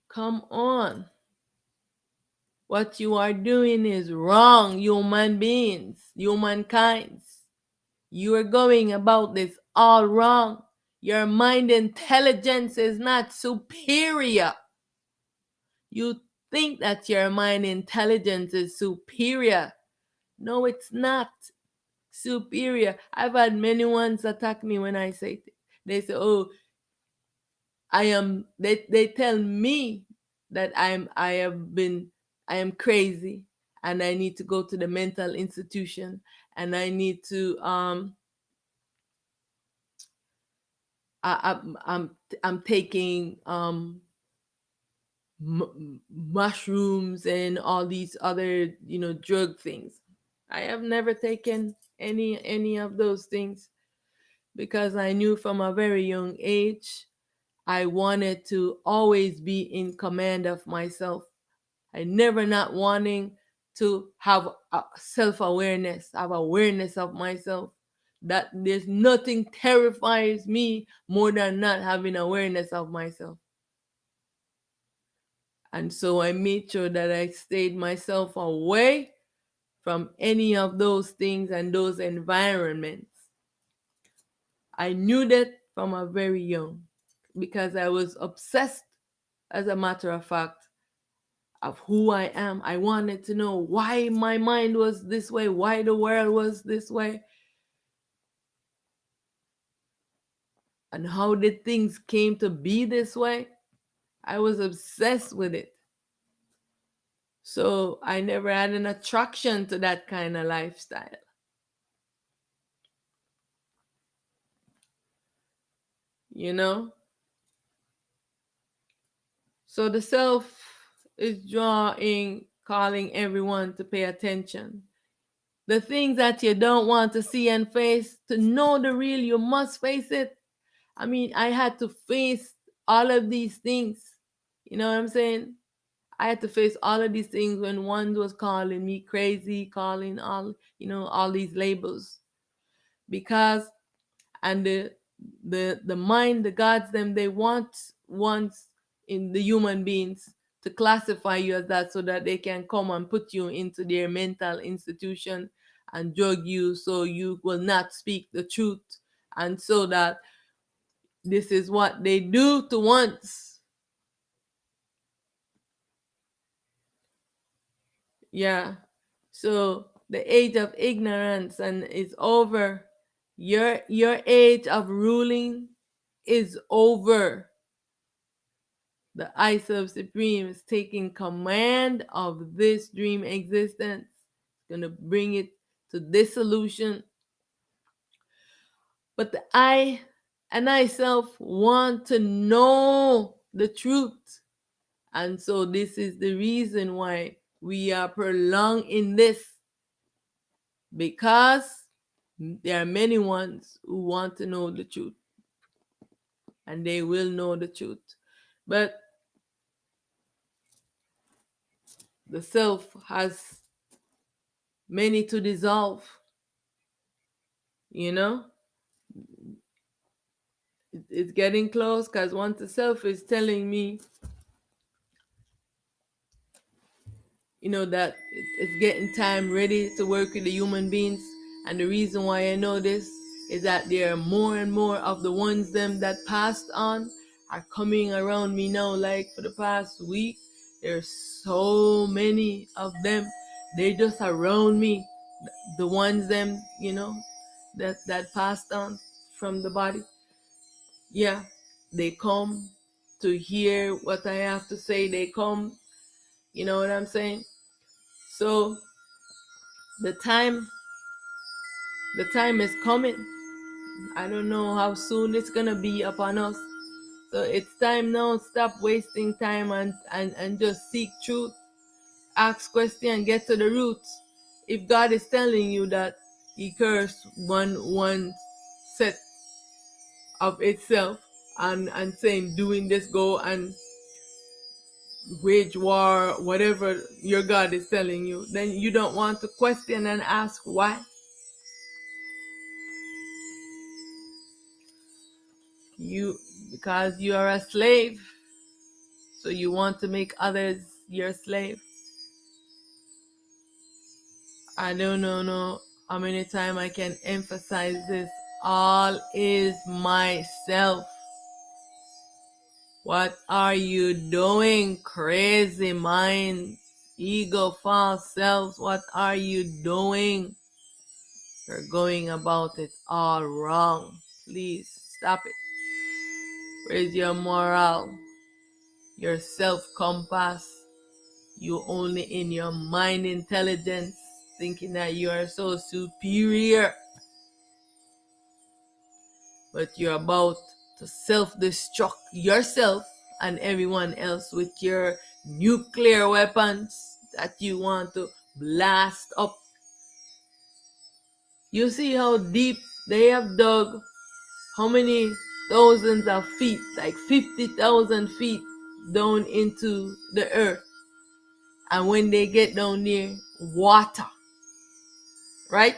Come on. What you are doing is wrong, human beings, humankind. You are going about this all wrong. Your mind intelligence is not superior. You think that your mind intelligence is superior. No, it's not superior. I've had many ones attack me when I say it. They say, "Oh, they tell me that I am crazy and I need to go to the mental institution and I need to I, I'm I'm I'm taking mushrooms and all these other drug things. I have never taken any of those things because I knew from a very young age I wanted to always be in command of myself. I never not wanting to have self-awareness, have awareness of myself. That there's nothing terrifies me more than not having awareness of myself. And so I made sure that I stayed myself away from any of those things and those environments. I knew that from a very young because I was obsessed, as a matter of fact, of who I am. I wanted to know why my mind was this way, why the world was this way, and how did things came to be this way. I was obsessed with it. So I never had an attraction to that kind of lifestyle. You know? So the self is drawing, calling everyone to pay attention. The things that you don't want to see and face, to know the real, you must face it. I mean, I had to face all of these things. You know what I'm saying? I had to face all of these things when one was calling me crazy, calling all these labels. Because and the mind, the gods them, they want in the human beings to classify you as that so that they can come and put you into their mental institution and drug you so you will not speak the truth. And so that this is what they do to once. Yeah. So the age of ignorance and is over. Your age of ruling is over. The I Self Supreme is taking command of this dream existence. It's gonna bring it to dissolution. But the I and I self want to know the truth. And so this is the reason why we are prolonged in this, because there are many ones who want to know the truth, and they will know the truth. But the self has many to dissolve, you know? It's getting close, because once the self is telling me, that it's getting time ready to work with the human beings. And the reason why I know this is that there are more and more of the ones them that passed on are coming around me now. Like for the past week, there's so many of them. They're just around me. The ones them, that passed on from the body. Yeah, they come to hear what I have to say. They come, you know what I'm saying? So the time is coming. I don't know how soon it's gonna be upon us. So it's time now. Stop wasting time and just seek truth. Ask question, get to the roots. If God is telling you that He cursed one set of itself and saying doing this, go and wage war, whatever your God is telling you, then you don't want to question and ask why. Because you are a slave, so you want to make others your slave. I don't know how many times I can emphasize this. All is myself. What are you doing, crazy minds, ego, false selves? What are you doing? You're going about it all wrong. Please stop it. Where's your moral? Your self-compass? You only in your mind intelligence, thinking that you are so superior. But you're about to self-destruct yourself and everyone else with your nuclear weapons that you want to blast up. You see how deep they have dug, how many thousands of feet, like 50,000 feet down into the earth. And when they get down there, water, right?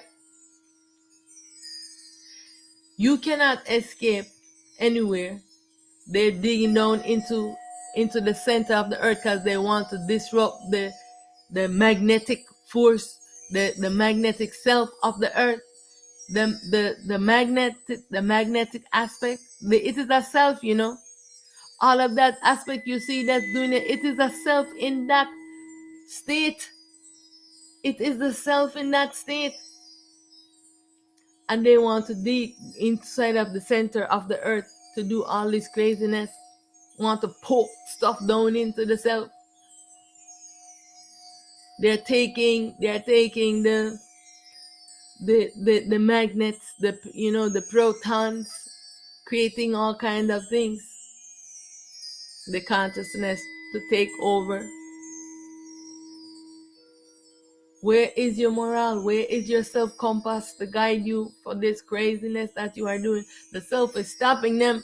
You cannot escape anywhere. They're digging down into the center of the earth because they want to disrupt the magnetic force, the magnetic self of the earth. The magnetic aspect. It is a self, all of that aspect you see that's doing it. It is a self in that state. It is the self in that state. And they want to dig inside of the center of the earth to do all this craziness. Want to poke stuff down into the self. They're taking the magnets, the protons, creating all kinds of things. The consciousness to take over. Where is your morale? Where is your self-compass to guide you for this craziness that you are doing? The self is stopping them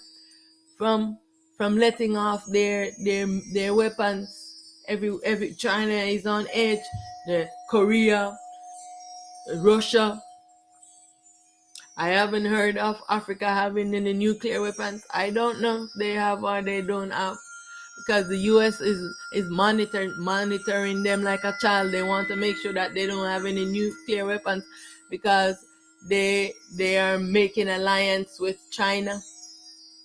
from letting off their weapons. Every China is on edge. The Korea, Russia. I haven't heard of Africa having any nuclear weapons. I don't know if they have or they don't have. because the US is monitoring them like a child. They want to make sure that they don't have any nuclear weapons, because they are making alliance with China,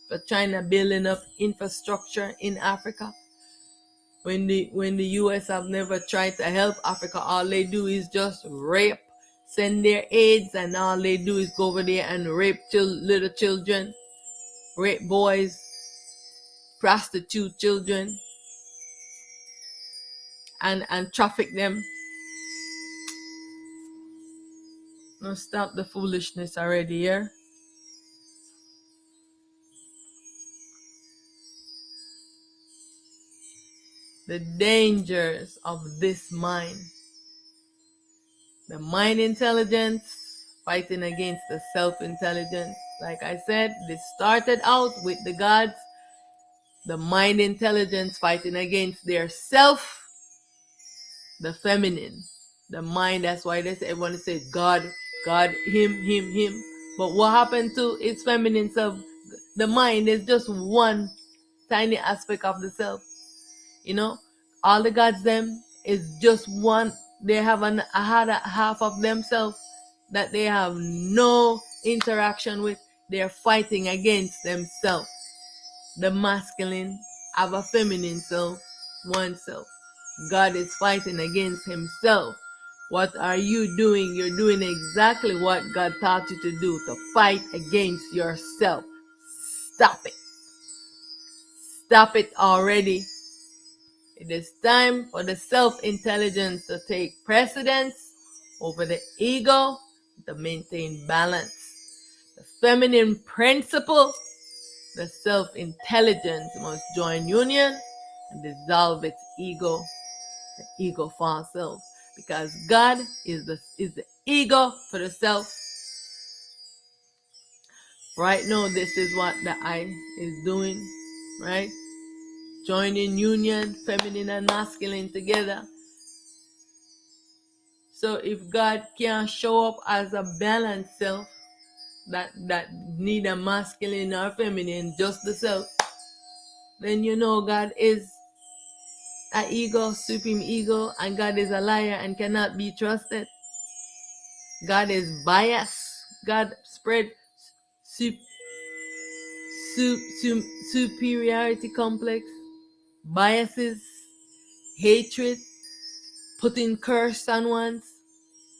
for China building up infrastructure in Africa. When the US have never tried to help Africa, all they do is just rape, send their aids, and all they do is go over there and rape little children, rape boys, prostitute children, and traffic them. Now stop the foolishness already here. The dangers of this mind. The mind intelligence fighting against the self-intelligence. Like I said, this started out with the gods. The mind intelligence fighting against their self, the feminine. The mind, that's why everyone says God, God, him. But what happened to its feminine self? The mind is just one tiny aspect of the self. You know, all the gods them is just one. They have a half of themselves that they have no interaction with. They're fighting against themselves. The masculine have a feminine self, oneself. God is fighting against himself. What are you doing? You're doing exactly what God taught you to do, to fight against yourself. Stop it. Stop it already. It is time for the self-intelligence to take precedence over the ego, to maintain balance. The feminine principle, the self-intelligence, must join union and dissolve its ego, the ego false self. Because God is the ego for the self. Right now, this is what the I is doing, right? Joining union, feminine and masculine together. So if God can show up as a balanced self, that neither masculine nor feminine, just the self, then you know God is an ego, supreme ego, and God is a liar and cannot be trusted. God is biased. God spread superiority complex, biases, hatred, putting curse on ones.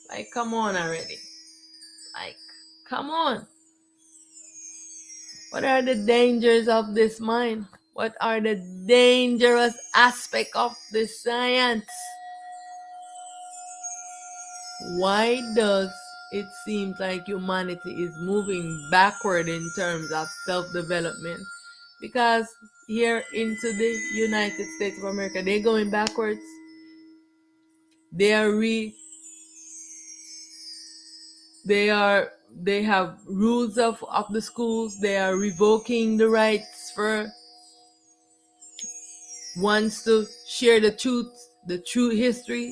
Like, come on already. Like, come on. What are the dangers of this mind? What are the dangerous aspects of this science? Why does it seem like humanity is moving backward in terms of self-development? Because here into the United States of America, they're going backwards. They have rules of the schools. They are revoking the rights for ones to share the true history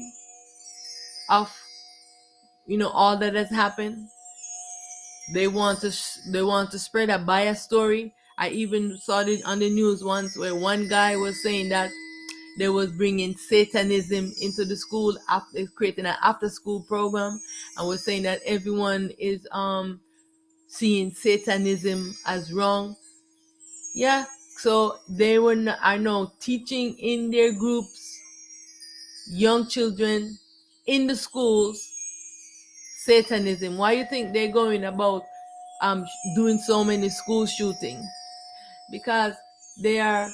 of all that has happened. They want to spread a biased story. I even saw it on the news once where one guy was saying that they was bringing Satanism into the school, after creating an after school program, and was saying that everyone is seeing Satanism as wrong. Yeah, so they are now teaching in their groups, young children in the schools, Satanism. Why you think they're going about doing so many school shootings? Because they are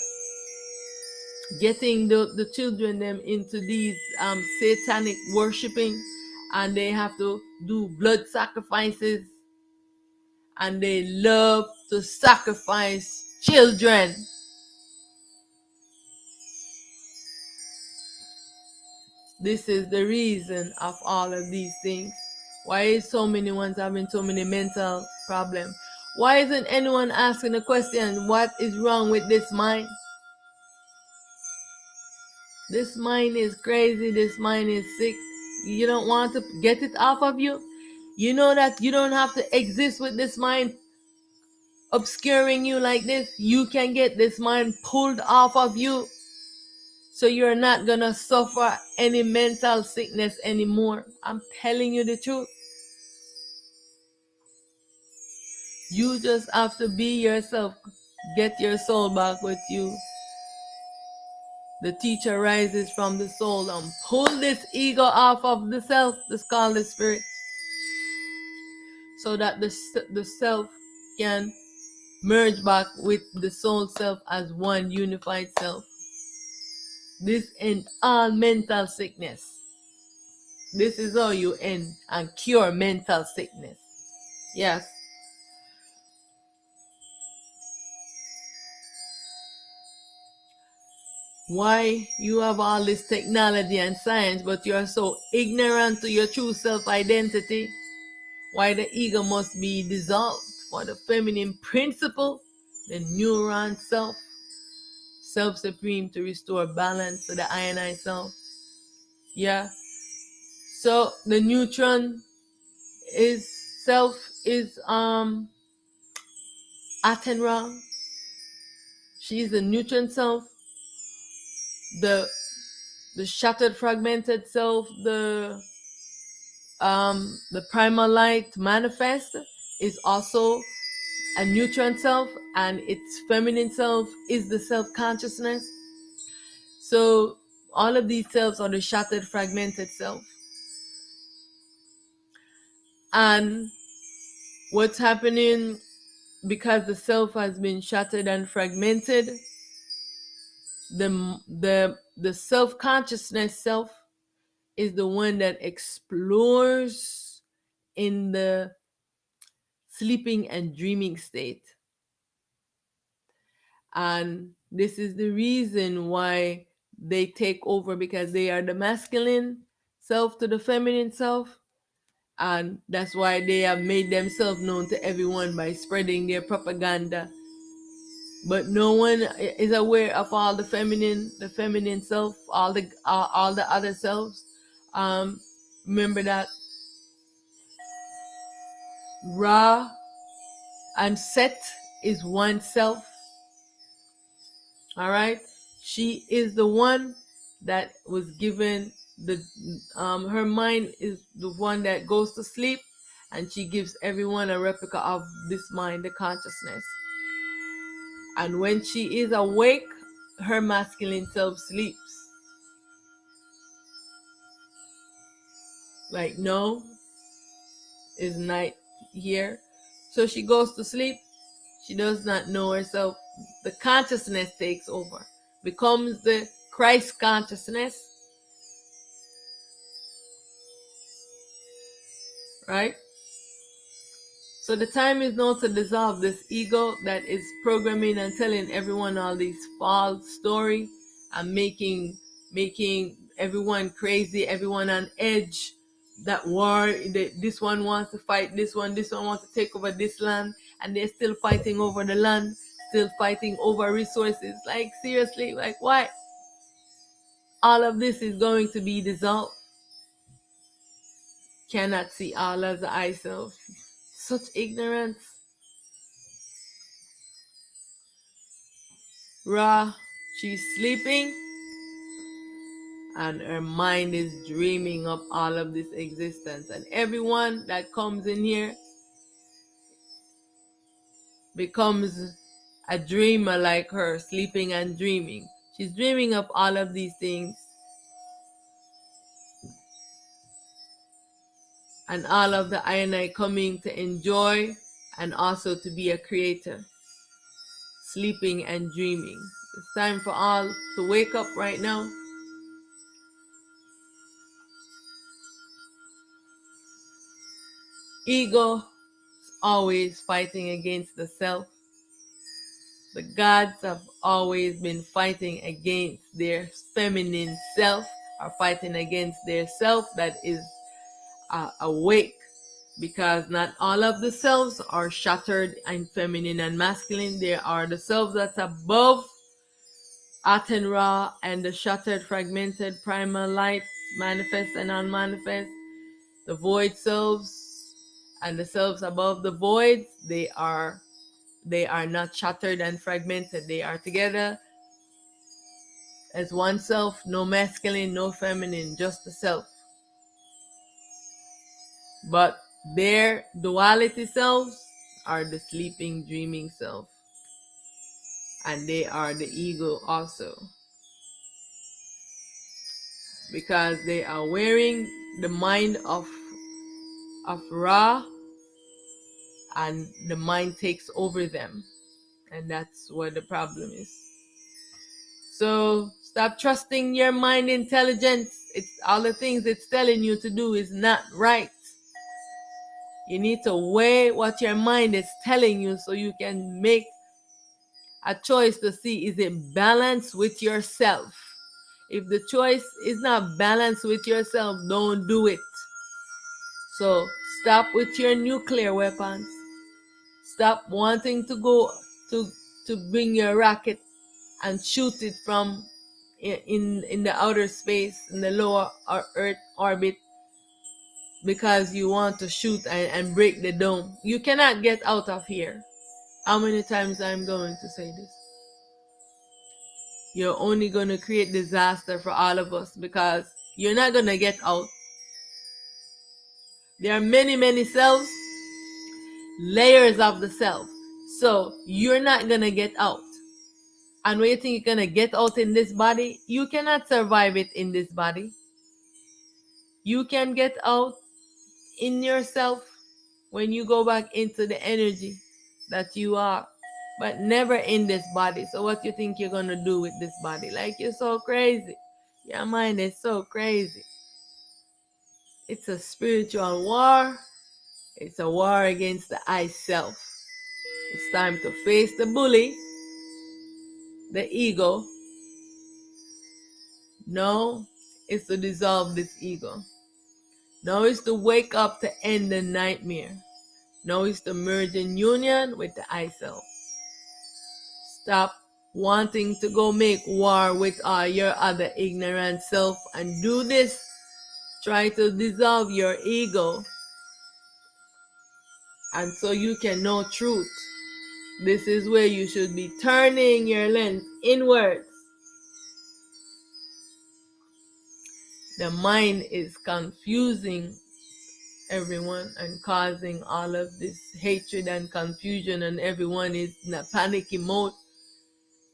getting the children them into these satanic worshiping, and they have to do blood sacrifices, and they love to sacrifice children. This is the reason of all of these things. Why is so many ones having so many mental problems? Why isn't anyone asking the question, what is wrong with this mind? This mind is crazy. This mind is sick. You don't want to get it off of you? You know that you don't have to exist with this mind obscuring you like this. You can get this mind pulled off of you. So you're not gonna suffer any mental sickness anymore. I'm telling you the truth. You just have to be yourself. Get your soul back with you. The teacher rises from the soul and pull this ego off of the self, this called the spirit, so that the self can merge back with the soul self as one unified self. This ends all mental sickness. This is how you end and cure mental sickness. Yes. Why you have all this technology and science, but you are so ignorant to your true self-identity? Why the ego must be dissolved for the feminine principle, the neuron self, self-supreme to restore balance to the I and I self. Yeah. So the neutron is self is Atenra. She's the neutron self. The shattered fragmented self, the primal light manifest is also a neutron self, and its feminine self is the self-consciousness. So all of these selves are the shattered fragmented self. And what's happening, because the self has been shattered and fragmented, the self-consciousness self is the one that explores in the sleeping and dreaming state. And this is the reason why they take over, because they are the masculine self to the feminine self. And that's why they have made themselves known to everyone by spreading their propaganda. But no one is aware of all the feminine self, all the other selves. Remember that Ra and Set is one self. All right, she is the one that was given the her mind is the one that goes to sleep, and she gives everyone a replica of this mind, the consciousness. And when she is awake, her masculine self sleeps. Like, no, it's night here. So she goes to sleep. She does not know herself. The consciousness takes over, becomes the Christ consciousness, right? So the time is now to dissolve this ego that is programming and telling everyone all these false stories and making everyone crazy, everyone on edge. That war, this one wants to fight this one wants to take over this land, and they're still fighting over the land, still fighting over resources. Like, seriously, like, why? All of this is going to be dissolved. Cannot see all as the eye self. Such ignorance. Ra, she's sleeping, and her mind is dreaming up all of this existence. And everyone that comes in here becomes a dreamer like her, sleeping and dreaming. She's dreaming up all of these things. And all of the I and I coming to enjoy and also to be a creator. Sleeping and dreaming. It's time for all to wake up right now. Ego always fighting against the self. The gods have always been fighting against their feminine self, or fighting against their self that is awake, because not all of the selves are shattered and feminine and masculine. There are the selves that's above Aten Ra and the shattered, fragmented, primal light, manifest and unmanifest. The void selves and the selves above the voids, they are not shattered and fragmented. They are together. as one self, no masculine, no feminine, just the self. But their duality selves are the sleeping, dreaming self. And they are the ego also. Because they are wearing the mind of Ra, and the mind takes over them. And that's where the problem is. So stop trusting your mind intelligence. It's all the things it's telling you to do is not right. You need to weigh what your mind is telling you so you can make a choice to see, is it balanced with yourself? If the choice is not balanced with yourself, don't do it. So stop with your nuclear weapons. Stop wanting to go to bring your rocket and shoot it from in the outer space, in the lower Earth orbit, because you want to shoot and break the dome. You cannot get out of here. How many times I'm going to say this? You're only going to create disaster for all of us, because you're not going to get out. There are many, many selves, layers of the self. So you're not going to get out. And when you think you're going to get out in this body, you cannot survive it in this body. You can get out in yourself when you go back into the energy that you are, but never in this body. So what you think you're going to do with this body? Like, you're so crazy. Your mind is so crazy. It's a spiritual war. It's a war against the I self. It's time to face the bully, the ego. No, it's to dissolve this ego. No, it's to wake up to end the nightmare. No, it's to merge in union with the I self. Stop wanting to go make war with your other ignorant self and do this. Try to dissolve your ego, and so you can know truth. This is where you should be turning your lens inwards. The mind is confusing everyone and causing all of this hatred and confusion, and everyone is in a panicky mode.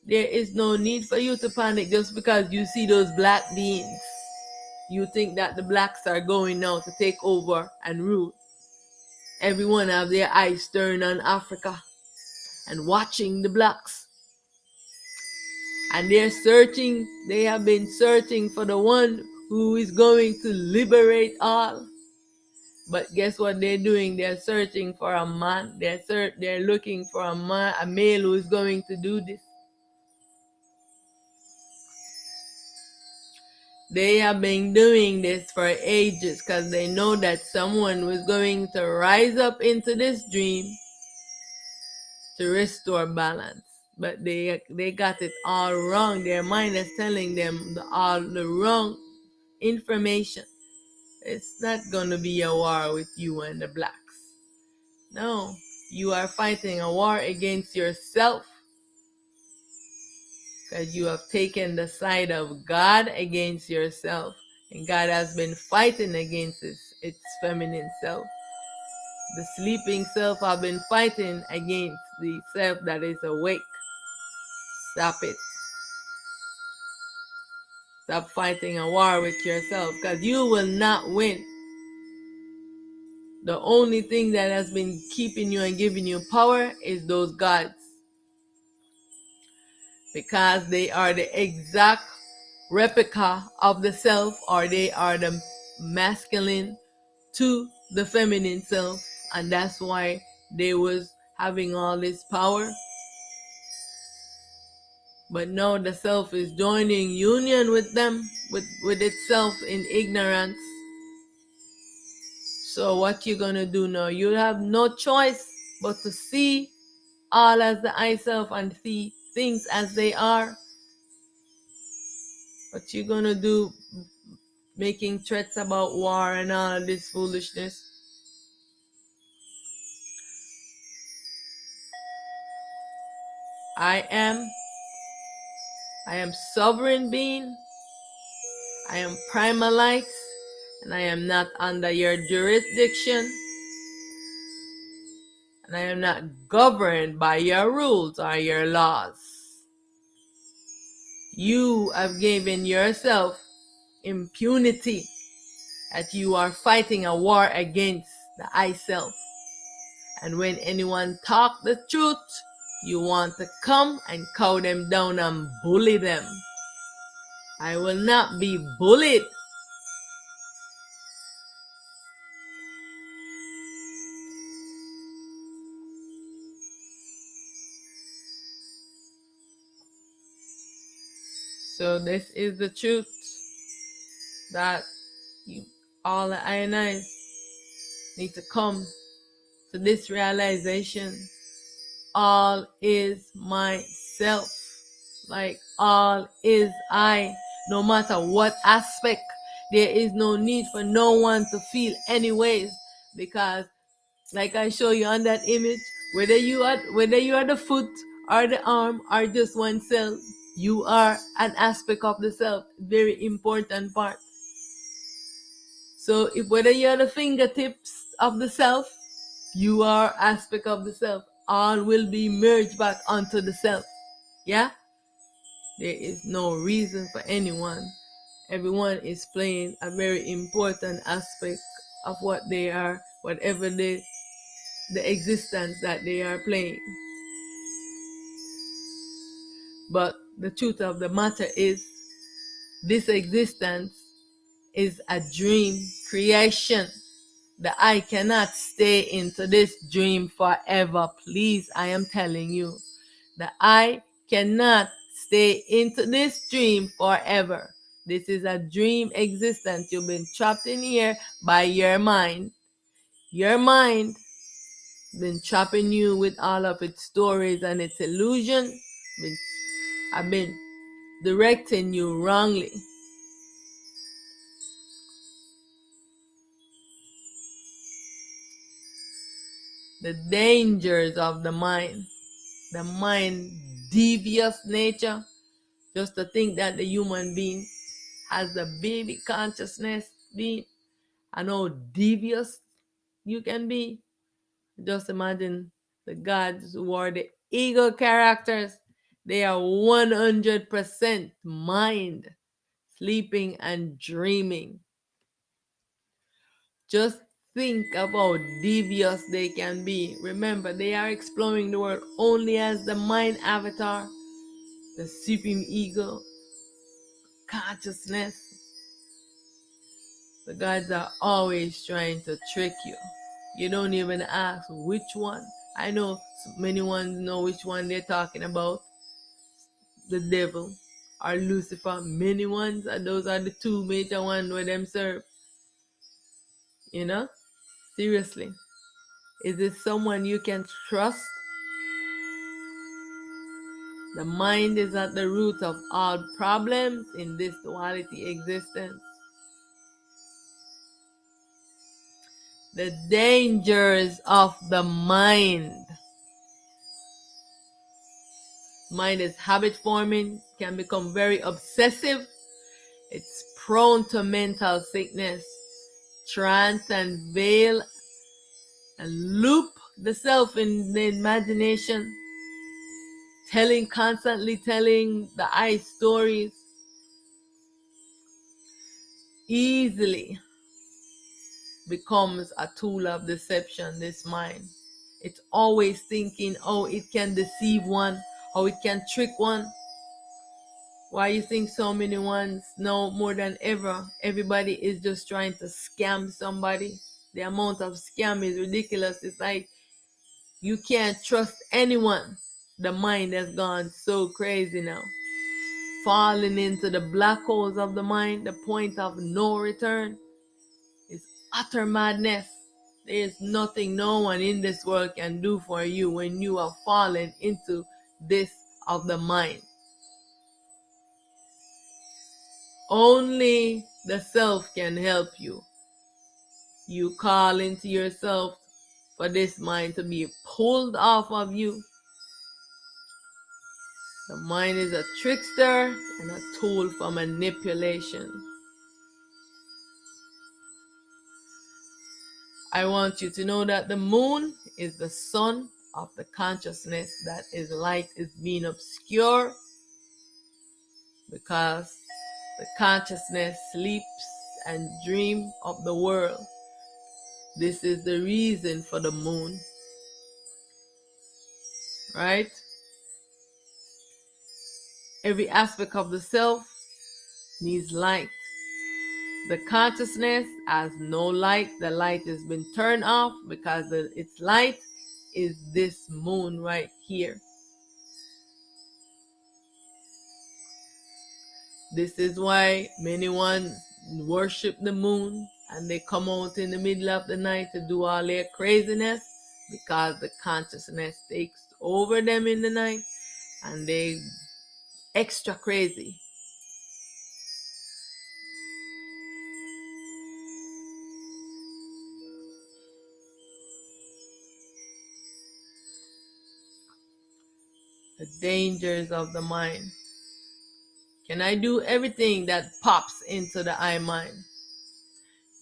There is no need for you to panic just because you see those black beings. You think that the blacks are going now to take over and rule. Everyone have their eyes turned on Africa and watching the blacks. And they have been searching for the one who is going to liberate all. But guess what they're doing? They're searching for a man. They're looking for a man, a male who is going to do this. They have been doing this for ages because they know that someone was going to rise up into this dream to restore balance. But they got it all wrong. Their mind is telling them all the wrong information. It's not going to be a war with you and the blacks. No, you are fighting a war against yourself, because you have taken the side of God against yourself. And God has been fighting against its feminine self. The sleeping self have been fighting against the self that is awake. Stop it. Stop fighting a war with yourself, because you will not win. The only thing that has been keeping you and giving you power is those gods, because they are the exact replica of the self, or they are the masculine to the feminine self, and that's why they was having all this power. But now the self is joining union with them, with itself in ignorance. So what you gonna do now? You have no choice but to see all as the I self and see things as they are. What you gonna do making threats about war and all this foolishness? I am I am sovereign being. I am primal light, and I am not under your jurisdiction, and I am not governed by your rules or your laws. You have given yourself impunity that you are fighting a war against the I self. And when anyone talk the truth, you want to come and cow them down and bully them. I will not be bullied. So this is the truth that you, all the I and I need to come to this realization. All is myself. Like all is I. No matter what aspect, there is no need for no one to feel anyways, because like I show you on that image, whether you are the foot or the arm or just one cell, you are an aspect of the self. Very important part. So if whether you're the fingertips of the self, you are aspect of the self. All will be merged back onto the self. Yeah? There is no reason for anyone. Everyone is playing a very important aspect of what they are, whatever the existence that they are playing. But the truth of the matter is, this existence is a dream creation. The I cannot stay into this dream forever. Please, I am telling you. The I cannot stay into this dream forever. This is a dream existence. You've been trapped in here by your mind. Your mind been trapping you with all of its stories and its illusion. I've been directing you wrongly. The dangers of the mind devious nature, just to think that the human being has the baby consciousness being, and how devious you can be. Just imagine the gods who are the ego characters. They are 100% mind, sleeping and dreaming. Just think of how devious they can be. Remember, they are exploring the world only as the mind avatar, the supreme ego, consciousness. The gods are always trying to trick you. You don't even ask which one. I know many ones know which one they're talking about. The devil or Lucifer. Many ones, and those are the two major ones where them serve. You know? Seriously. Is this someone you can trust? The mind is at the root of all problems in this duality existence. The dangers of the mind. Mind is habit forming, can become very obsessive. It's prone to mental sickness. Trance and veil and loop the self in the imagination. Constantly telling the I stories. Easily becomes a tool of deception, this mind. It's always thinking how it can deceive one, how it can trick one. Why you think so many ones now more than ever, everybody is just trying to scam somebody? The amount of scam is ridiculous. It's like you can't trust anyone. The mind has gone so crazy now. Falling into the black holes of the mind, the point of no return, is utter madness. There is nothing no one in this world can do for you when you are fallen into this of the mind. Only the self can help you. You call into yourself for this mind to be pulled off of you. The mind is a trickster and a tool for manipulation. I want you to know that the moon is the sun of the consciousness that is light is being obscure because the consciousness sleeps and dreams of the world. This is the reason for the moon, right? Every aspect of the self needs light. The consciousness has no light. The light has been turned off because its light is this moon right here. This is why many ones worship the moon and they come out in the middle of the night to do all their craziness because the consciousness takes over them in the night and they extra crazy. The dangers of the mind. Can I do everything that pops into the I mind?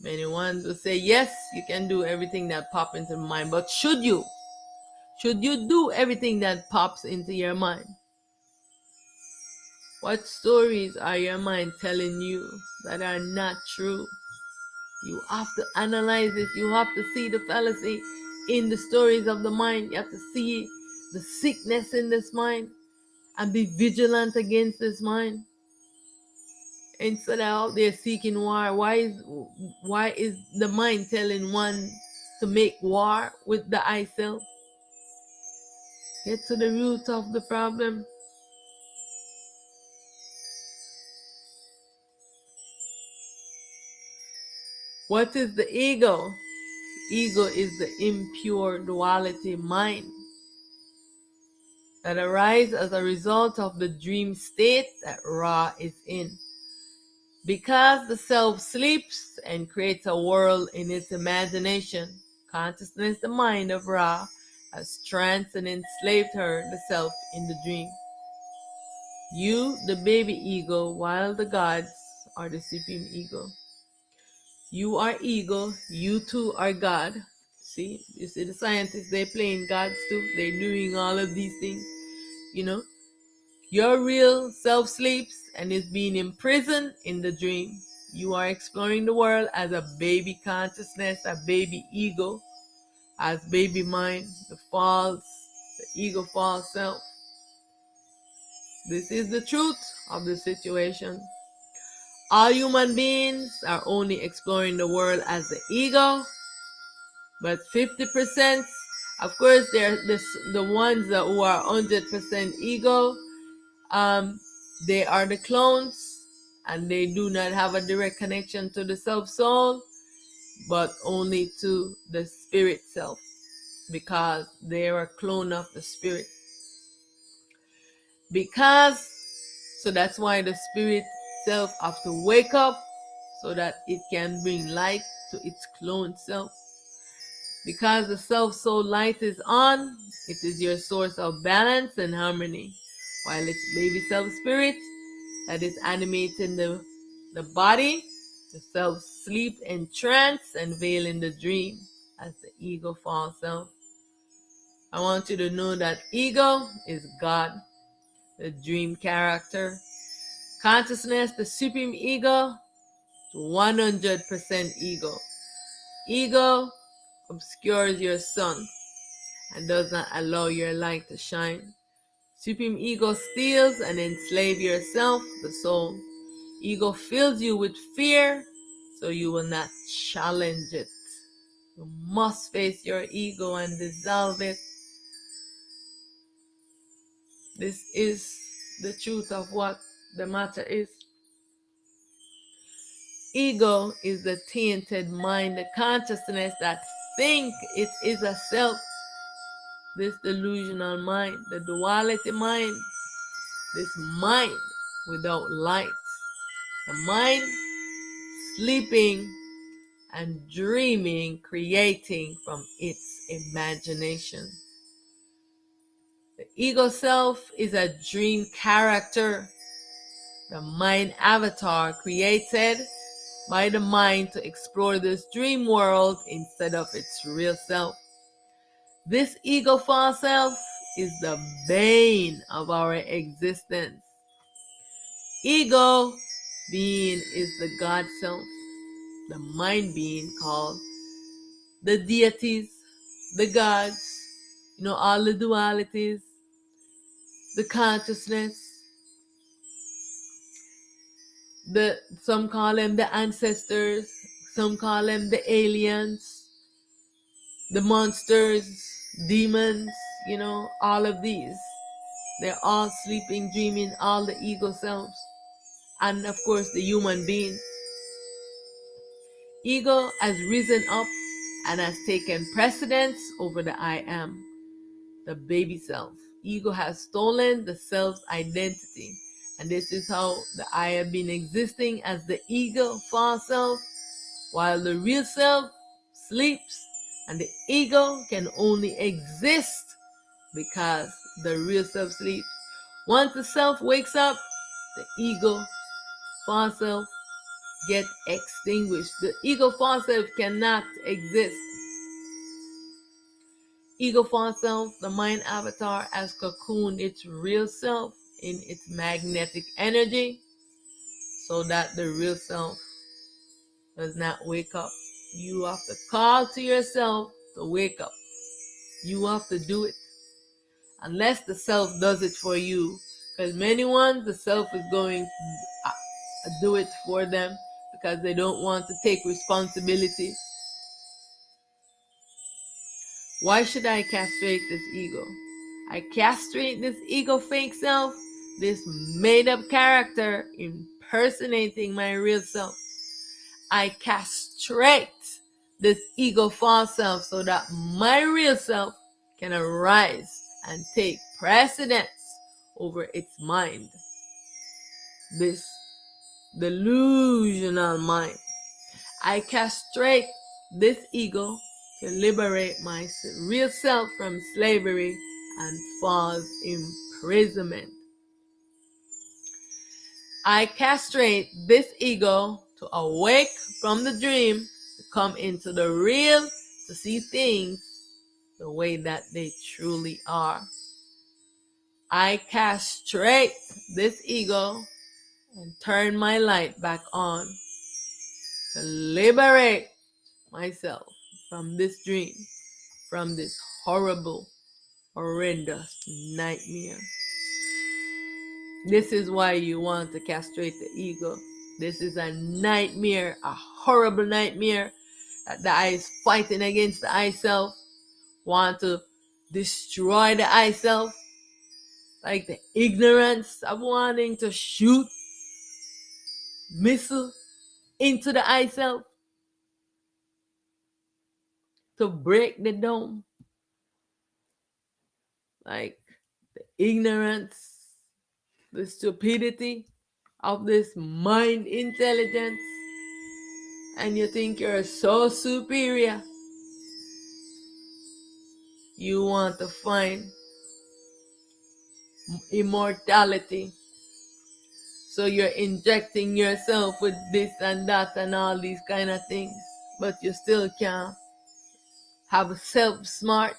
Many ones will say, yes, you can do everything that pops into the mind, but should you? Should you do everything that pops into your mind? What stories are your mind telling you that are not true? You have to analyze it. You have to see the fallacy in the stories of the mind. You have to see the sickness in this mind and be vigilant against this mind. Instead of out there seeking war, why is the mind telling one to make war with the I self? Get to the root of the problem. What is the ego? Ego is the impure duality mind that arises as a result of the dream state that Ra is in. Because the self sleeps and creates a world in its imagination, consciousness, the mind of Ra, has tranced and enslaved her, the self, in the dream. You, the baby ego, while the gods are the supreme ego. You are ego, you too are God. See, you see the scientists, they're playing gods too. They're doing all of these things, you know. Your real self sleeps and is being imprisoned in the dream. You are exploring the world as a baby consciousness, a baby ego, as baby mind, the ego false self. This is the truth of the situation. All human beings are only exploring the world as the ego, but 50%, of course, they're the ones who are 100% ego. They are the clones, and they do not have a direct connection to the self-soul, but only to the spirit self, because they are a clone of the spirit. So that's why the spirit self have to wake up so that it can bring light to its clone self. Because the self-soul light is on, it is your source of balance and harmony, while its baby self-spirit that is animating the body, the self sleep in trance and veil in the dream as the ego false self. I want you to know that ego is God, the dream character. Consciousness, the supreme ego, 100% ego. Ego obscures your sun and does not allow your light to shine. Supreme ego steals and enslaves yourself, the soul. Ego fills you with fear, so you will not challenge it. You must face your ego and dissolve it. This is the truth of what the matter is. Ego is the tainted mind, the consciousness that think it is a self. This delusional mind, the duality mind, this mind without light. The mind sleeping and dreaming, creating from its imagination. The ego self is a dream character, the mind avatar created by the mind to explore this dream world instead of its real self. This ego false self is the bane of our existence. Ego being is the God self, the mind being called the deities, the gods, all the dualities, the consciousness, some call them the ancestors, some call them the aliens, the monsters, demons, all of these. They're all sleeping, dreaming, all the ego selves. And of course, the human being. Ego has risen up and has taken precedence over the I am, the baby self. Ego has stolen the self's identity. And this is how the I have been existing as the ego false self, while the real self sleeps, and the ego can only exist because the real self sleeps. Once the self wakes up, the ego false self get extinguished. The ego false self cannot exist. Ego false self, the mind avatar, has cocooned its real self in its magnetic energy so that the real self does not wake up. You have to call to yourself to wake up. You have to do it. Unless the self does it for you. Because many ones, the self is going to do it for them because they don't want to take responsibility. Why should I castrate this ego? I castrate this ego fake self, this made up character impersonating my real self. I castrate this ego false self so that my real self can arise and take precedence over its mind. This delusional mind. I castrate this ego to liberate my real self from slavery and false imprisonment. I castrate this ego to awake from the dream, to come into the real, to see things the way that they truly are. I castrate this ego and turn my light back on to liberate myself from this dream, from this horrible, horrendous nightmare. This is why you want to castrate the ego. This is a nightmare, a horrible nightmare that the I is fighting against the I self, want to destroy the I self, like the ignorance of wanting to shoot missile into the I self to break the dome. Like the ignorance, the stupidity of this mind intelligence, and you think you're so superior. You want to find immortality. So you're injecting yourself with this and that and all these kind of things, but you still can't have self-smart.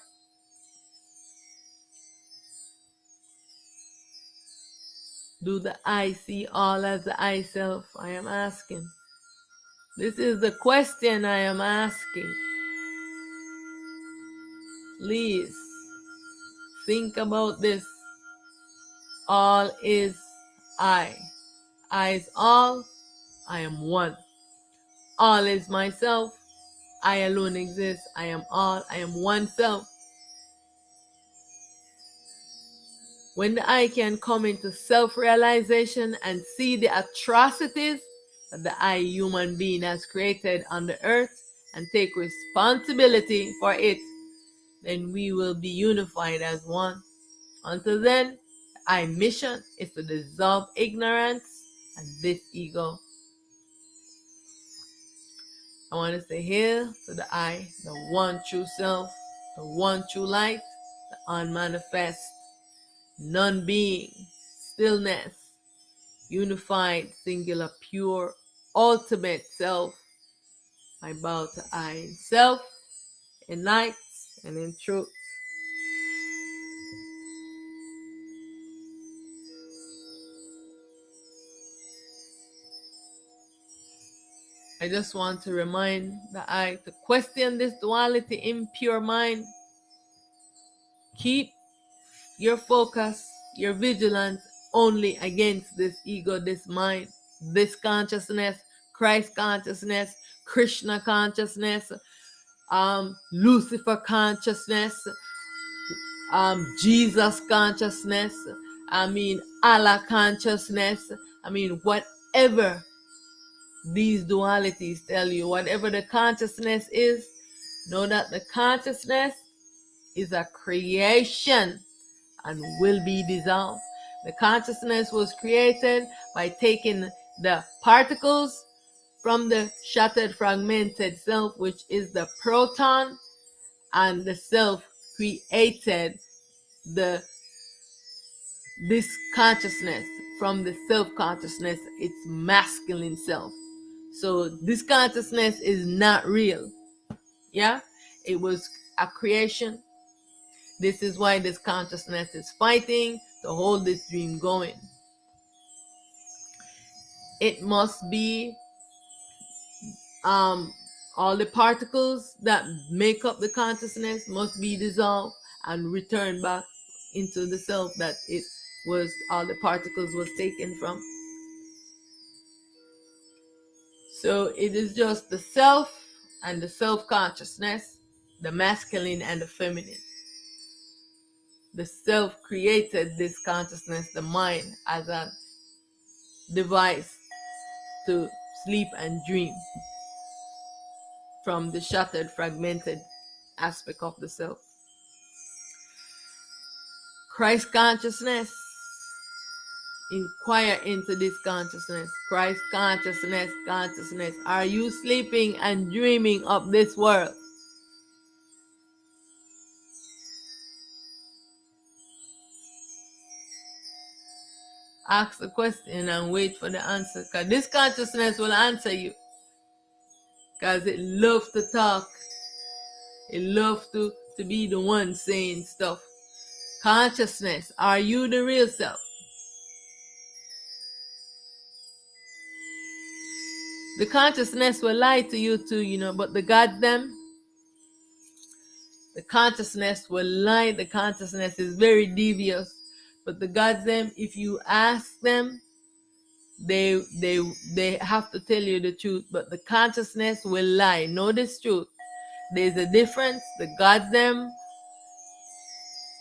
Do the I see all as the I self? I am asking. This is the question I am asking. Please think about this. All is I. I is all. I am one. All is myself. I alone exist. I am all. I am one self. When the I can come into self-realization and see the atrocities that the I human being has created on the earth and take responsibility for it, then we will be unified as one. Until then, the I mission is to dissolve ignorance and this ego. I want to say here to the I, the one true self, the one true light, the unmanifest. non-being, stillness, unified, singular, pure, ultimate self. I bow to I in self, in light, and in truth. I just want to remind the I to question this duality in pure mind. Keep your focus, your vigilance only against this ego, this mind, this consciousness, Christ consciousness, Krishna consciousness, Lucifer consciousness, Jesus consciousness, Allah consciousness, whatever these dualities tell you, whatever the consciousness is, know that the consciousness is a creation and will be dissolved. The consciousness was created by taking the particles from the shattered fragmented self, which is the proton, and the self created this consciousness from the self-consciousness, its masculine self. So this consciousness is not real. Yeah, it was a creation. This is why this consciousness is fighting to hold this dream going. It must be all the particles that make up the consciousness must be dissolved and returned back into the self that it was, all the particles was taken from. So it is just the self and the self-consciousness, the masculine and the feminine. The self created this consciousness, the mind, as a device to sleep and dream from the shattered, fragmented aspect of the self. Christ consciousness, inquire into this consciousness. Christ consciousness, consciousness. Are you sleeping and dreaming of this world? Ask the question and wait for the answer, because this consciousness will answer you, because it loves to talk. It loves to be the one saying stuff. Consciousness, are you the real self? The consciousness will lie to you too, but the gods them, the consciousness will lie. The consciousness is very devious. But the gods them, if you ask them, they have to tell you the truth. But the consciousness will lie. Know this truth. There's a difference. The gods them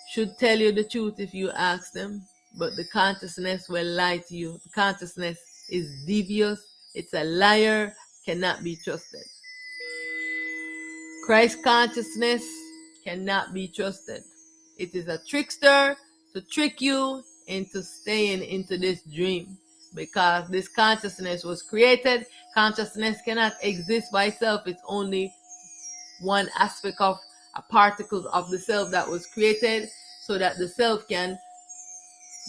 should tell you the truth if you ask them. But the consciousness will lie to you. The consciousness is devious. It's a liar. Cannot be trusted. Christ consciousness cannot be trusted. It is a trickster to trick you into staying into this dream, because this consciousness was created. Consciousness cannot exist by itself. It's only one aspect of a particle of the self that was created so that the self can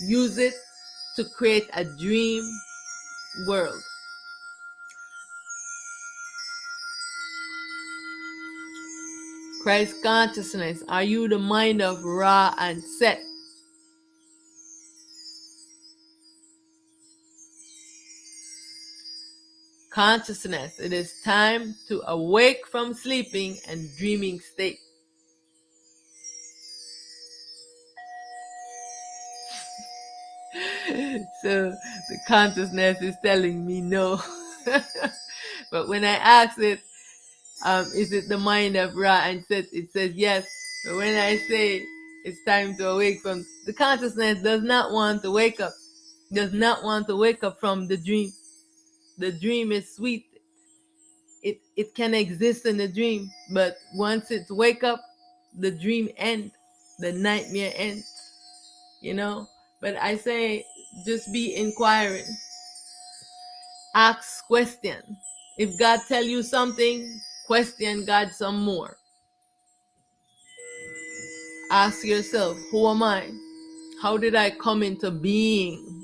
use it to create a dream world. Christ consciousness, are you the mind of Ra and Set? Consciousness, it is time to awake from sleeping and dreaming state. So the consciousness is telling me no. But when I ask it, is it the mind of Ra and Set? It says yes. But when I say it's time to awake from, the consciousness does not want to wake up. Does not want to wake up from the dream. The dream is sweet. It can exist in the dream, but once it's wake up, the dream ends. The nightmare ends. But I say, just be inquiring. Ask question. If God tell you something, question God some more. Ask yourself, who am I? How did I come into being?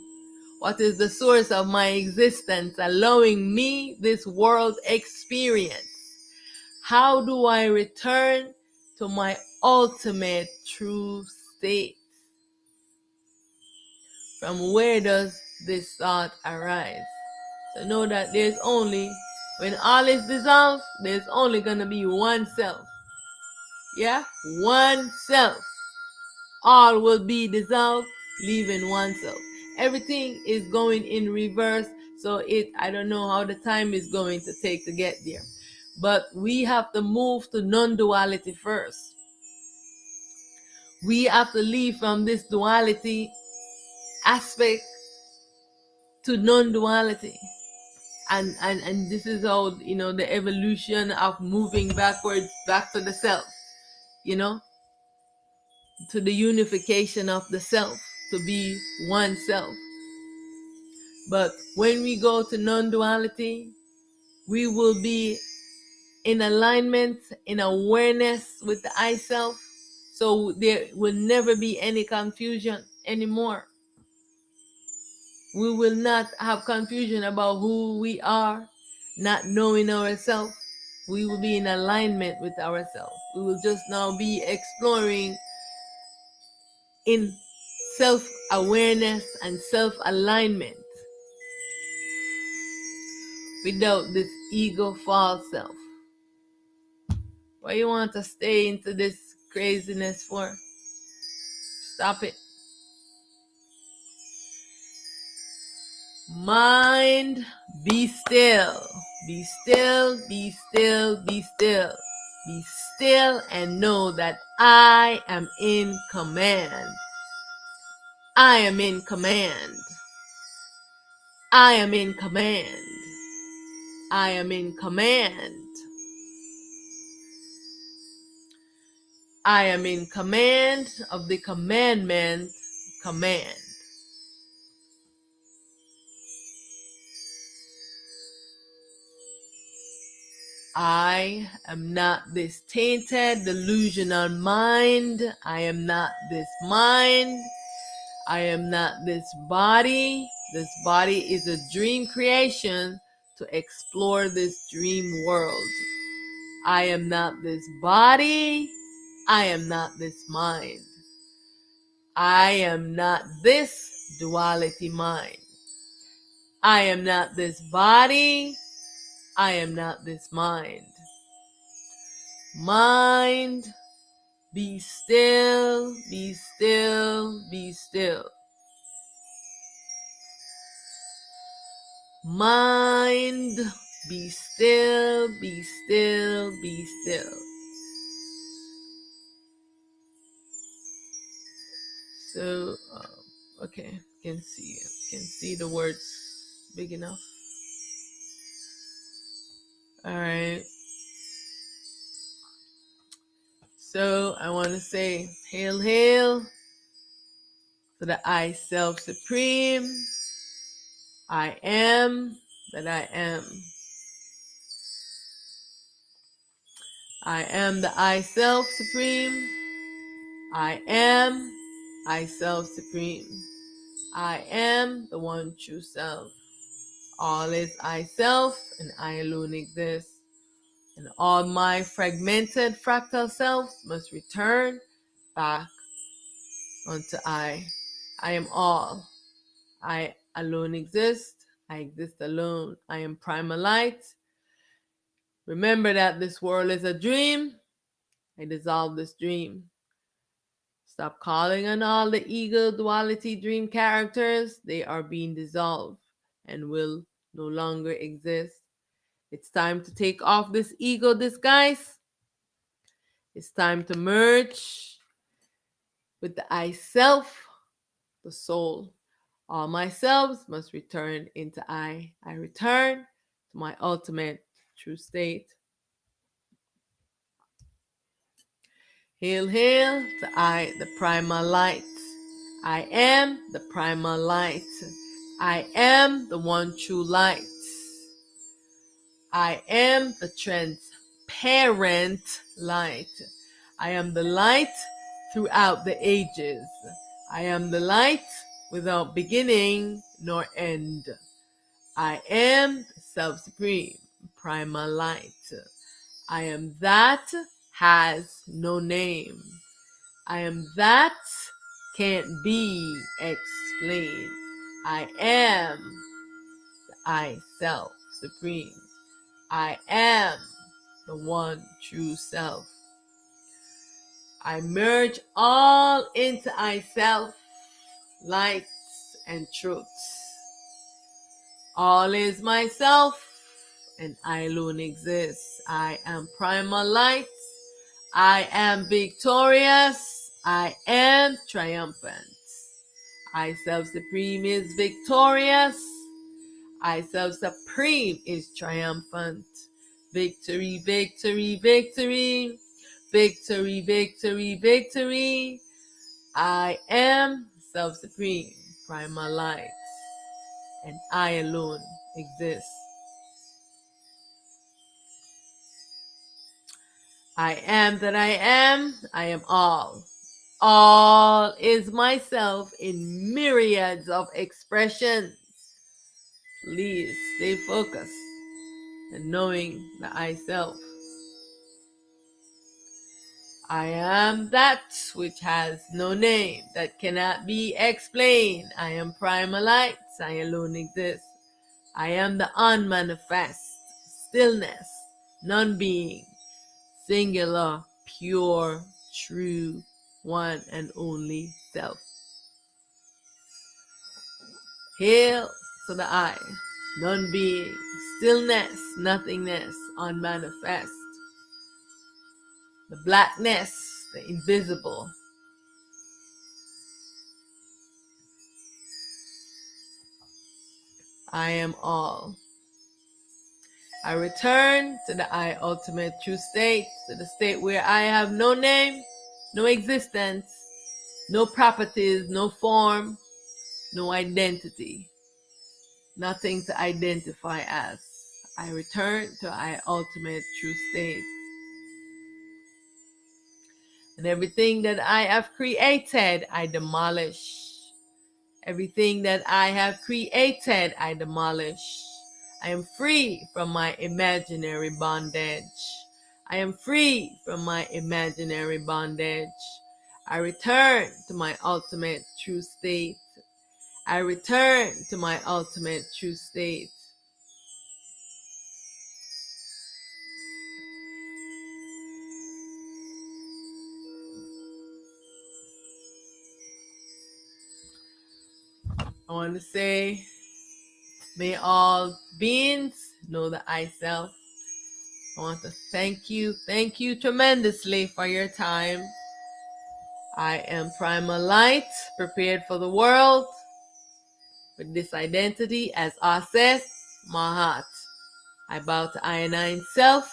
What is the source of my existence, allowing me this world experience? How do I return to my ultimate true state? From where does this thought arise? So know that there's only, when all is dissolved, there's only going to be one self. Yeah? One self. All will be dissolved, leaving one self. Everything is going in reverse. So I don't know how the time is going to take to get there. But we have to move to non-duality first. We have to leave from this duality aspect to non-duality. And this is how, the evolution of moving backwards back to the self, to the unification of the self, to be one self. But when we go to non-duality, we will be in alignment, in awareness with the I self. So there will never be any confusion anymore. We will not have confusion about who we are, not knowing ourselves. We will be in alignment with ourselves. We will just now be exploring in self-awareness and self-alignment without this ego false self. Why you want to stay into this craziness for? Stop it. Mind, be still. Be still, be still, be still. Be still and know that I am in command. I am in command. I am in command. I am in command. I am in command of the commandment command. I am not this tainted, delusional mind. I am not this mind. I am not this body. This body is a dream creation to explore this dream world. I am not this body. I am not this mind. I am not this duality mind. I am not this body. I am not this mind. Mind, be still, be still, be still. Mind, be still, be still, be still. So, okay, can see the words big enough. All right. So I want to say, hail, hail to the I Self Supreme. I am that I am. I am the I Self Supreme. I am I Self Supreme. I am the one true self. All is I Self and I alone exist. And all my fragmented fractal selves must return back unto I. I am all. I alone exist. I exist alone. I am primal light. Remember that this world is a dream. I dissolve this dream. Stop calling on all the ego duality dream characters. They are being dissolved and will no longer exist. It's time to take off this ego disguise. It's time to merge with the I self, the soul. All myselves must return into I. I return to my ultimate true state. Hail, hail to I, the primal light. I am the primal light. I am the one true light. I am the transparent light. I am the light throughout the ages. I am the light without beginning nor end. I am self-supreme, primal light. I am that has no name. I am that can't be explained. I am the I self-supreme. I am the one true self. I merge all into I self, lights and truths. All is myself, and I alone exist. I am primal light. I am victorious. I am triumphant. I self-supreme is victorious. I self-supreme is triumphant. Victory, victory, victory. Victory, victory, victory. I am self-supreme, primal light, and I alone exist. I am that I am. I am all. All is myself in myriads of expressions. Please stay focused and knowing the I self. I am that which has no name, that cannot be explained. I am primal light. I alone exist. I am the unmanifest, stillness, non-being, singular, pure, true, one and only self. Hail to the I, non-being, stillness, nothingness, unmanifest, the blackness, the invisible. I am all. I return to the I ultimate true state, to the state where I have no name, no existence, no properties, no form, no identity, nothing to identify as. I return to I ultimate true state. And everything that I have created, I demolish. Everything that I have created, I demolish. I am free from my imaginary bondage. I am free from my imaginary bondage. I return to my ultimate true state. I return to my ultimate true state. I want to say, may all beings know the I self. I want to thank you tremendously for your time. I am primal light, prepared for the world with this identity as Auset, my heart. I bow to I and I in self,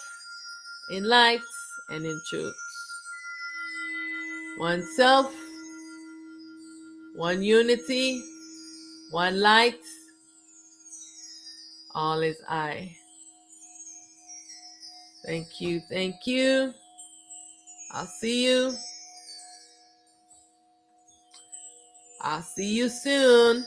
in light, and in truth. One self, one unity, one light, all is I. Thank you, thank you. I'll see you. I'll see you soon.